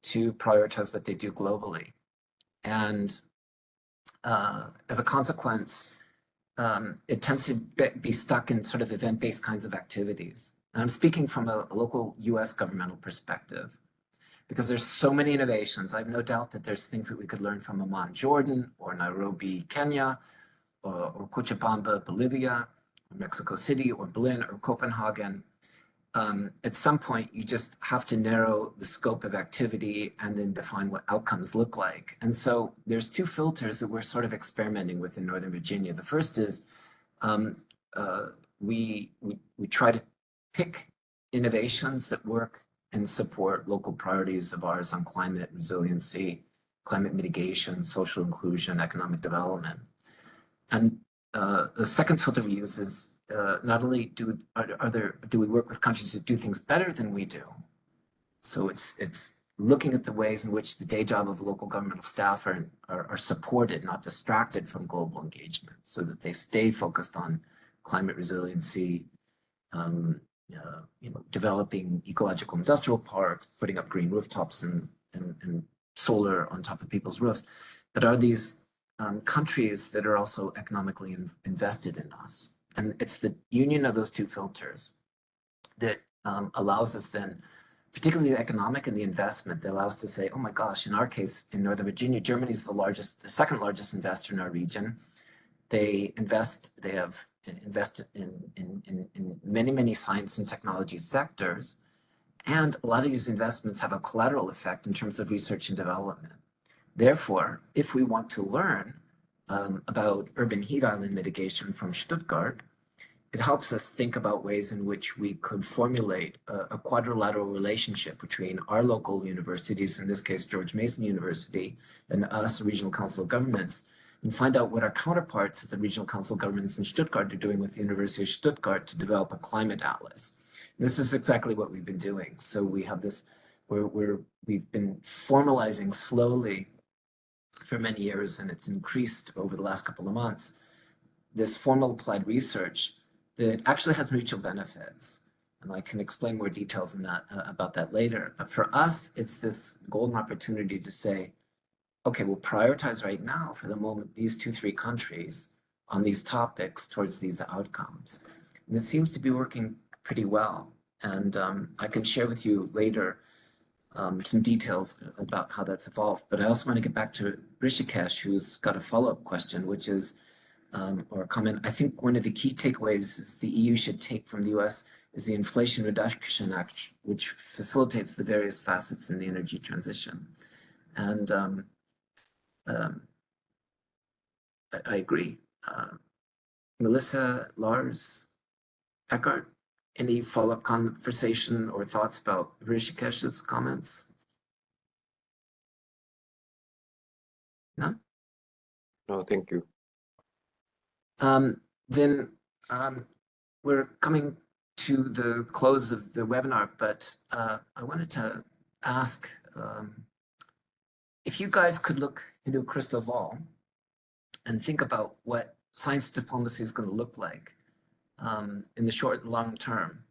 to prioritize what they do globally. And as a consequence, it tends to be stuck in sort of event-based kinds of activities. And I'm speaking from a local US governmental perspective, because there's so many innovations. I have no doubt that there's things that we could learn from Amman, Jordan, or Nairobi, Kenya, or Cochabamba, Bolivia, or Mexico City, or Berlin, or Copenhagen. At some point, you just have to narrow the scope of activity and then define what outcomes look like. And so there's 2 filters that we're sort of experimenting with in Northern Virginia. The first is we try to pick innovations that work and support local priorities of ours on climate resiliency, climate mitigation, social inclusion, economic development. And the second filter we use is not only do we work with countries that do things better than we do. So it's looking at the ways in which the day job of local governmental staff are supported, not distracted from global engagement, so that they stay focused on climate resiliency, developing ecological industrial parks, putting up green rooftops and solar on top of people's roofs. But are these countries that are also economically invested in us? And it's the union of those 2 filters that allows us then, particularly the economic and the investment, that allows us to say, oh my gosh, in our case, in Northern Virginia, Germany is the second largest investor in our region. They have invested in many science and technology sectors. And a lot of these investments have a collateral effect in terms of research and development. Therefore, if we want to learn about urban heat island mitigation from Stuttgart, it helps us think about ways in which we could formulate a quadrilateral relationship between our local universities, in this case, George Mason University, and us, Regional Council of Governments, and find out what our counterparts at the Regional Council of Governments in Stuttgart are doing with the University of Stuttgart to develop a climate atlas. And this is exactly what we've been doing. So we have this, we've been formalizing slowly for many years, and it's increased over the last couple of months, this formal applied research that actually has mutual benefits. And I can explain more details in that, about that later. But for us, it's this golden opportunity to say, okay, we'll prioritize right now for the moment these 2-3 countries on these topics towards these outcomes. And it seems to be working pretty well. And I can share with you later some details about how that's evolved. But I also want to get back to Rishikesh, who's got a follow-up question, which is, or a comment. I think one of the key takeaways is the EU should take from the US is the Inflation Reduction Act, which facilitates the various facets in the energy transition. And I agree. Melissa, Lars, Ekkehard, any follow-up conversation or thoughts about Rishikesh's comments? No? No, thank you. Then we're coming to the close of the webinar, but I wanted to ask if you guys could look into a crystal ball and think about what science diplomacy is going to look like in the short and long term,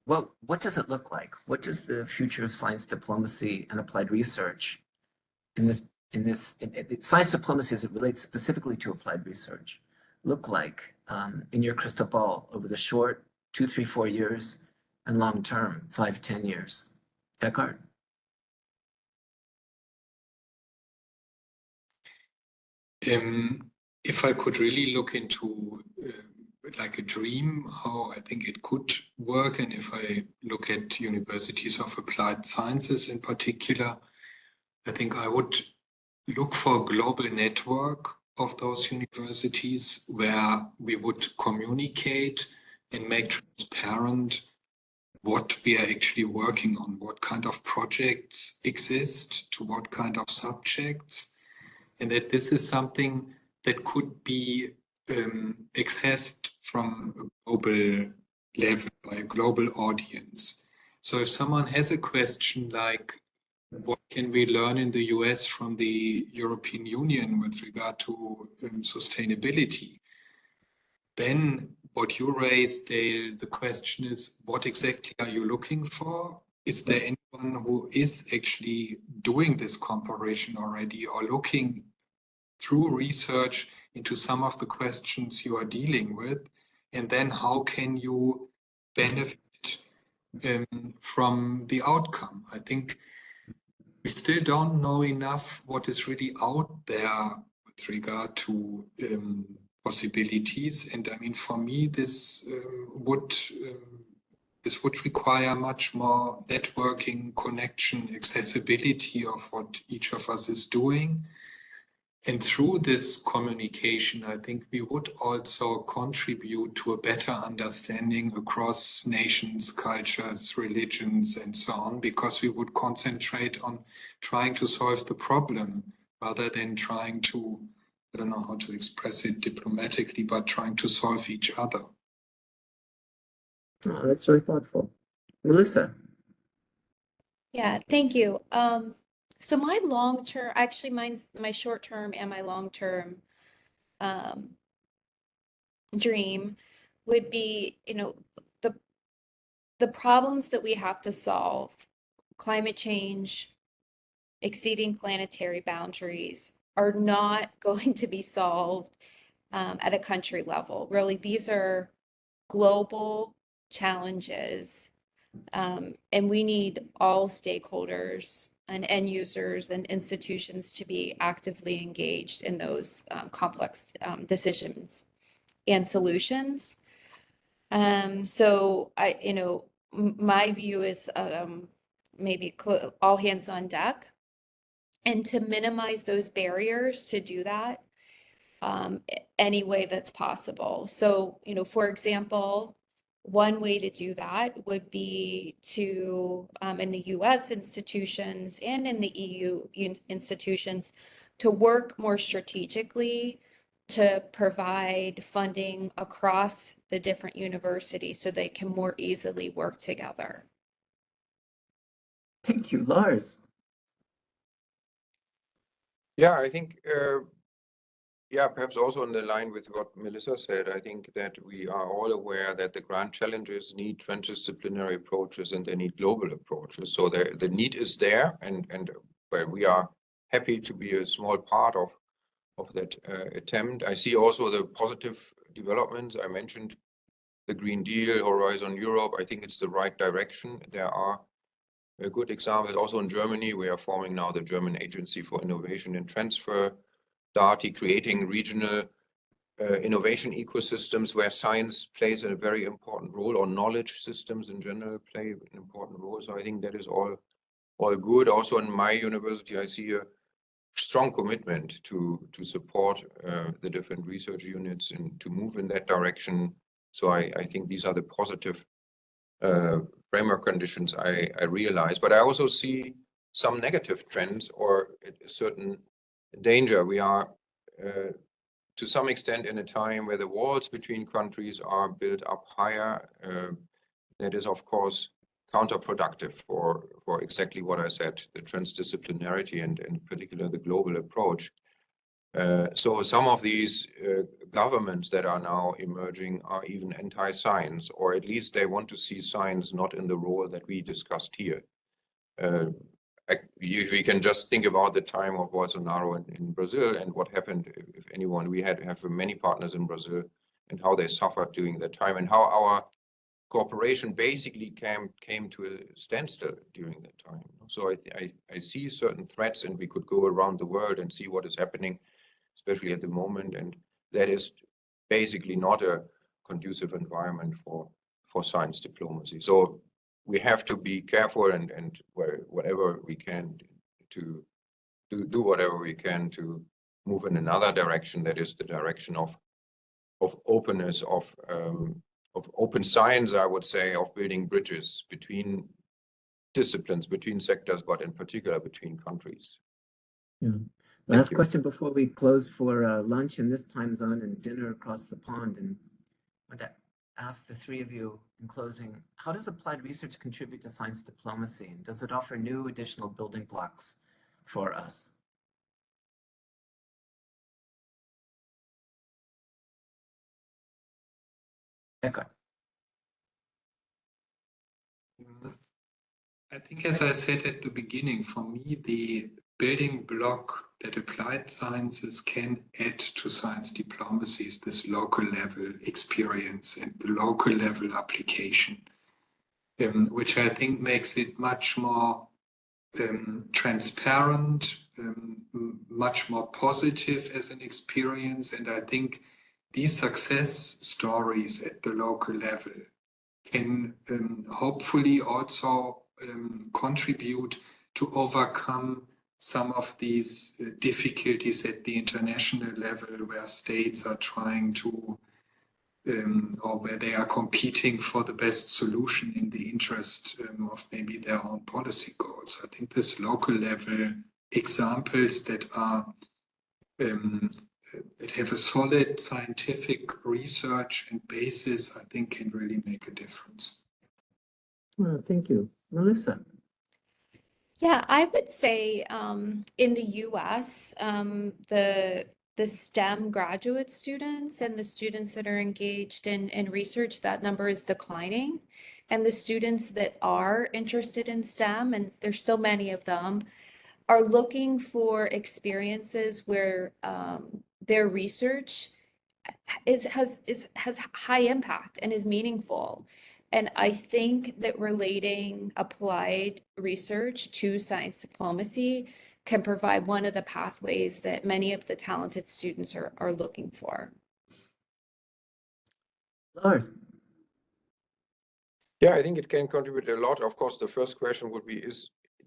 what does it look like? What does the future of science diplomacy and applied research in science diplomacy as it relates specifically to applied research look like in your crystal ball over the short 2, 3, 4 years and long term 5, 10 years? Ekkehard? If I could really look into like a dream, how I think it could work, and if I look at universities of applied sciences in particular, I think I would look for a global network of those universities where we would communicate and make transparent what we are actually working on, what kind of projects exist, to what kind of subjects, and that this is something that could be accessed from a global level by a global audience. So if someone has a question like, what can we learn in the US from the European Union with regard to sustainability? Then what you raised, Dale, the question is, what exactly are you looking for? Is there anyone who is actually doing this comparison already or looking through research into some of the questions you are dealing with? And then how can you benefit from the outcome? I think we still don't know enough what is really out there with regard to possibilities. And I mean, for me, this would require much more networking, connection, accessibility of what each of us is doing. And through this communication, I think we would also contribute to a better understanding across nations, cultures, religions, and so on, because we would concentrate on trying to solve the problem rather than trying to, I don't know how to express it diplomatically, but trying to solve each other. Oh, that's really thoughtful. Melissa? Yeah, thank you. So my long-term, actually mine's my short-term and my long-term dream would be, the problems that we have to solve, climate change, exceeding planetary boundaries, are not going to be solved at a country level. Really, these are global challenges, and we need all stakeholders and end users and institutions to be actively engaged in those complex decisions and solutions. So my view is maybe all hands on deck, and to minimize those barriers to do that any way that's possible. So, for example, one way to do that would be to, in the US institutions and in the EU institutions, to work more strategically to provide funding across the different universities so they can more easily work together. Thank you. Lars? Yeah, I think, perhaps also in the line with what Melissa said, I think that we are all aware that the grand challenges need transdisciplinary approaches and they need global approaches. So the need is there, and where we are happy to be a small part of that attempt. I see also the positive developments. I mentioned the Green Deal, Horizon Europe. I think it's the right direction. There are a good example also in Germany. We are forming now the German Agency for Innovation and Transfer, DARTI, creating regional innovation ecosystems where science plays a very important role, or knowledge systems in general play an important role. So I think that is all good. Also in my university, I see a strong commitment to support the different research units and to move in that direction. So I think these are the positive framework conditions I realize. But I also see some negative trends or a certain danger. We are to some extent in a time where the walls between countries are built up higher. That is, of course, counterproductive for exactly what I said, the transdisciplinarity and in particular the global approach. So some of these governments that are now emerging are even anti-science, or at least they want to see science not in the role that we discussed here. We can just think about the time of Bolsonaro in Brazil and what happened. If anyone, we have many partners in Brazil, and how they suffered during that time, and how our cooperation basically came to a standstill during that time. So I see certain threats, and we could go around the world and see what is happening, especially at the moment, and that is basically not a conducive environment for science diplomacy. So we have to be careful and whatever we can to do whatever we can to move in another direction, that is the direction of openness, of open science, I would say, of building bridges between disciplines, between sectors, but in particular between countries. Yeah. Last question before we close for lunch in this time zone and dinner across the pond. And I want to ask the three of you in closing, how does applied research contribute to science diplomacy? And does it offer new additional building blocks for us? Ekkehard. I think, as I said at the beginning, for me, the building block that applied sciences can add to science diplomacy is this local level experience and the local level application, which I think makes it much more transparent, much more positive as an experience. And I think these success stories at the local level can hopefully also contribute to overcome some of these difficulties at the international level, where states are trying to, or where they are competing for the best solution in the interest of maybe their own policy goals. I think this local level examples that are that have a solid scientific research and basis, I think, can really make a difference. Well, thank you. Melissa. Yeah, I would say in the US, the STEM graduate students and the students that are engaged in research, that number is declining. And the students that are interested in STEM, and there's so many of them, are looking for experiences where their research has high impact and is meaningful. And I think that relating applied research to science diplomacy can provide one of the pathways that many of the talented students are looking for. Lars. Yeah, I think it can contribute a lot. Of course, the first question would be,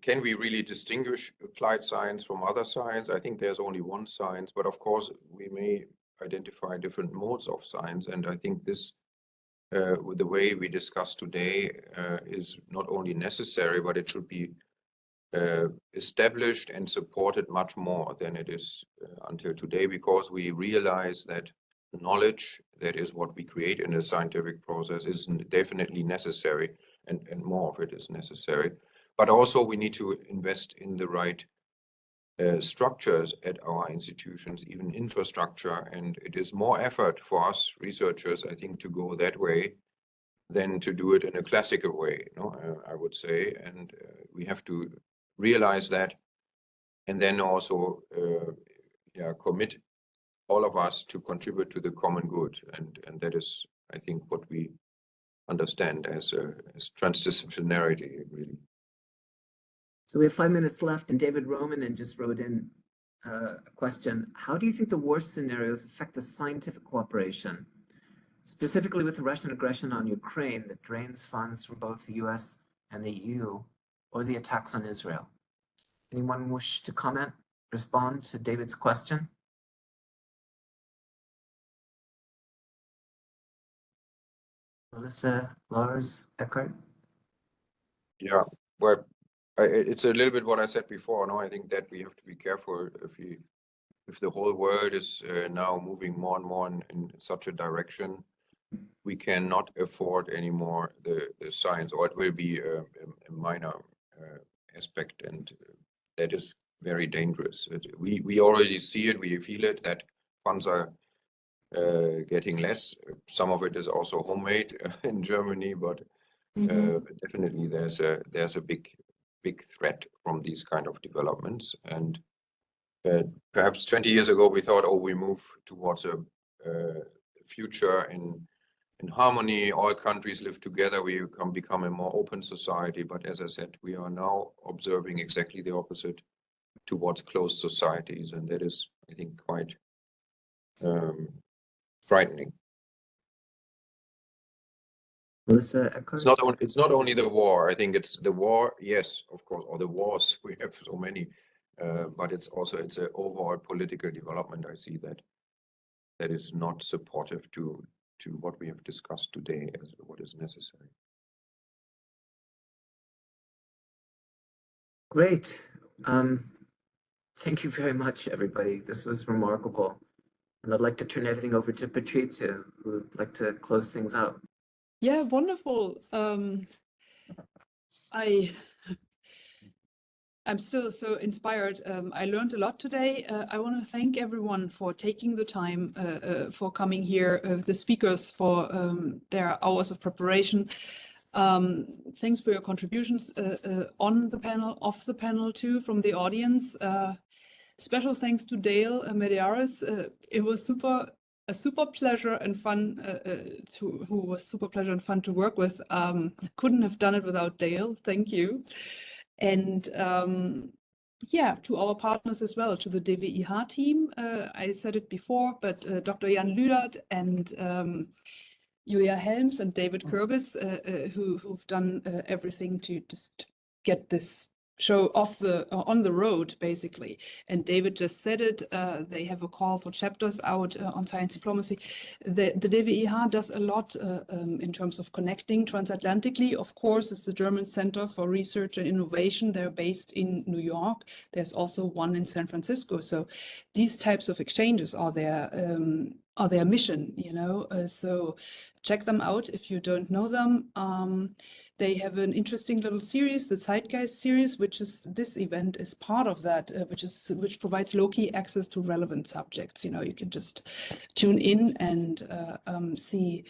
can we really distinguish applied science from other science? I think there's only one science, but of course we may identify different modes of science. And I think this, with the way we discussed today, is not only necessary, but it should be established and supported much more than it is until today, because we realize that knowledge, that is what we create in the scientific process, is definitely necessary, and more of it is necessary. But also we need to invest in the right structures at our institutions, even infrastructure, and it is more effort for us researchers, I think, to go that way than to do it in a classical way, I would say, and we have to realize that, and then also commit all of us to contribute to the common good, and that is, I think, what we understand as transdisciplinarity, really. So we have 5 minutes left, and David Romanen just wrote in a question. How do you think the war scenarios affect the scientific cooperation, specifically with the Russian aggression on Ukraine that drains funds from both the US and the EU, or the attacks on Israel? Anyone wish to comment, respond to David's question? Melissa, Lars, Ekkehard? Yeah, well, it's a little bit what I said before. I think that we have to be careful if the whole world is now moving more and more in such a direction. we cannot afford anymore the science, or it will be a minor aspect, and that is very dangerous. We already see it, we feel it, that funds are getting less. Some of it is also homemade in Germany, but definitely there's a big threat from these kind of developments. And perhaps 20 years ago we thought, oh, we move towards a future in harmony, all countries live together, we become a more open society. But as I said, we are now observing exactly the opposite, towards closed societies, and that is, I think, quite frightening. Melissa, Ekkehard? It's not only the war. I think it's the war, yes, of course, or the wars, we have so many, but it's an overall political development. I see that is not supportive to what we have discussed today as what is necessary. Great. Thank you very much, everybody. This was remarkable. And I'd like to turn everything over to Patrizia, who would like to close things out. Yeah, wonderful. I'm still so inspired. I learned a lot today. I want to thank everyone for taking the time for coming here, the speakers for their hours of preparation. Thanks for your contributions on the panel, off the panel too, from the audience. Special thanks to Dale Medearis. It was a super pleasure and fun to work with. Couldn't have done it without Dale. Thank you. And yeah, to our partners as well, to the DWIH team. I said it before, but Dr. Jan Lüdert and Julia Helms and David Kurbis, who've done everything to just get this show on the road, basically. And David just said it, they have a call for chapters out on science diplomacy. The DWIH does a lot in terms of connecting transatlantically. Of course, it's the German Center for Research and Innovation. They're based in New York. There's also one in San Francisco. So these types of exchanges are their mission, you know. So check them out if you don't know them. They have an interesting little series, the Zeitgeist series, which is this event is part of that, which provides low-key access to relevant subjects. You know, you can just tune in and see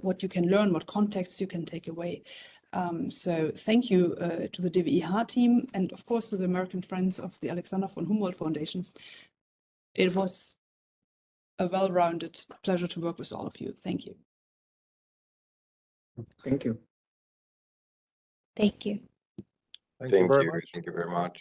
what you can learn, what contexts you can take away. So thank you to the DWIH team, and of course to the American Friends of the Alexander von Humboldt Foundation. It was a well-rounded pleasure to work with all of you. Thank you. Thank you. Thank you. Thank you very much.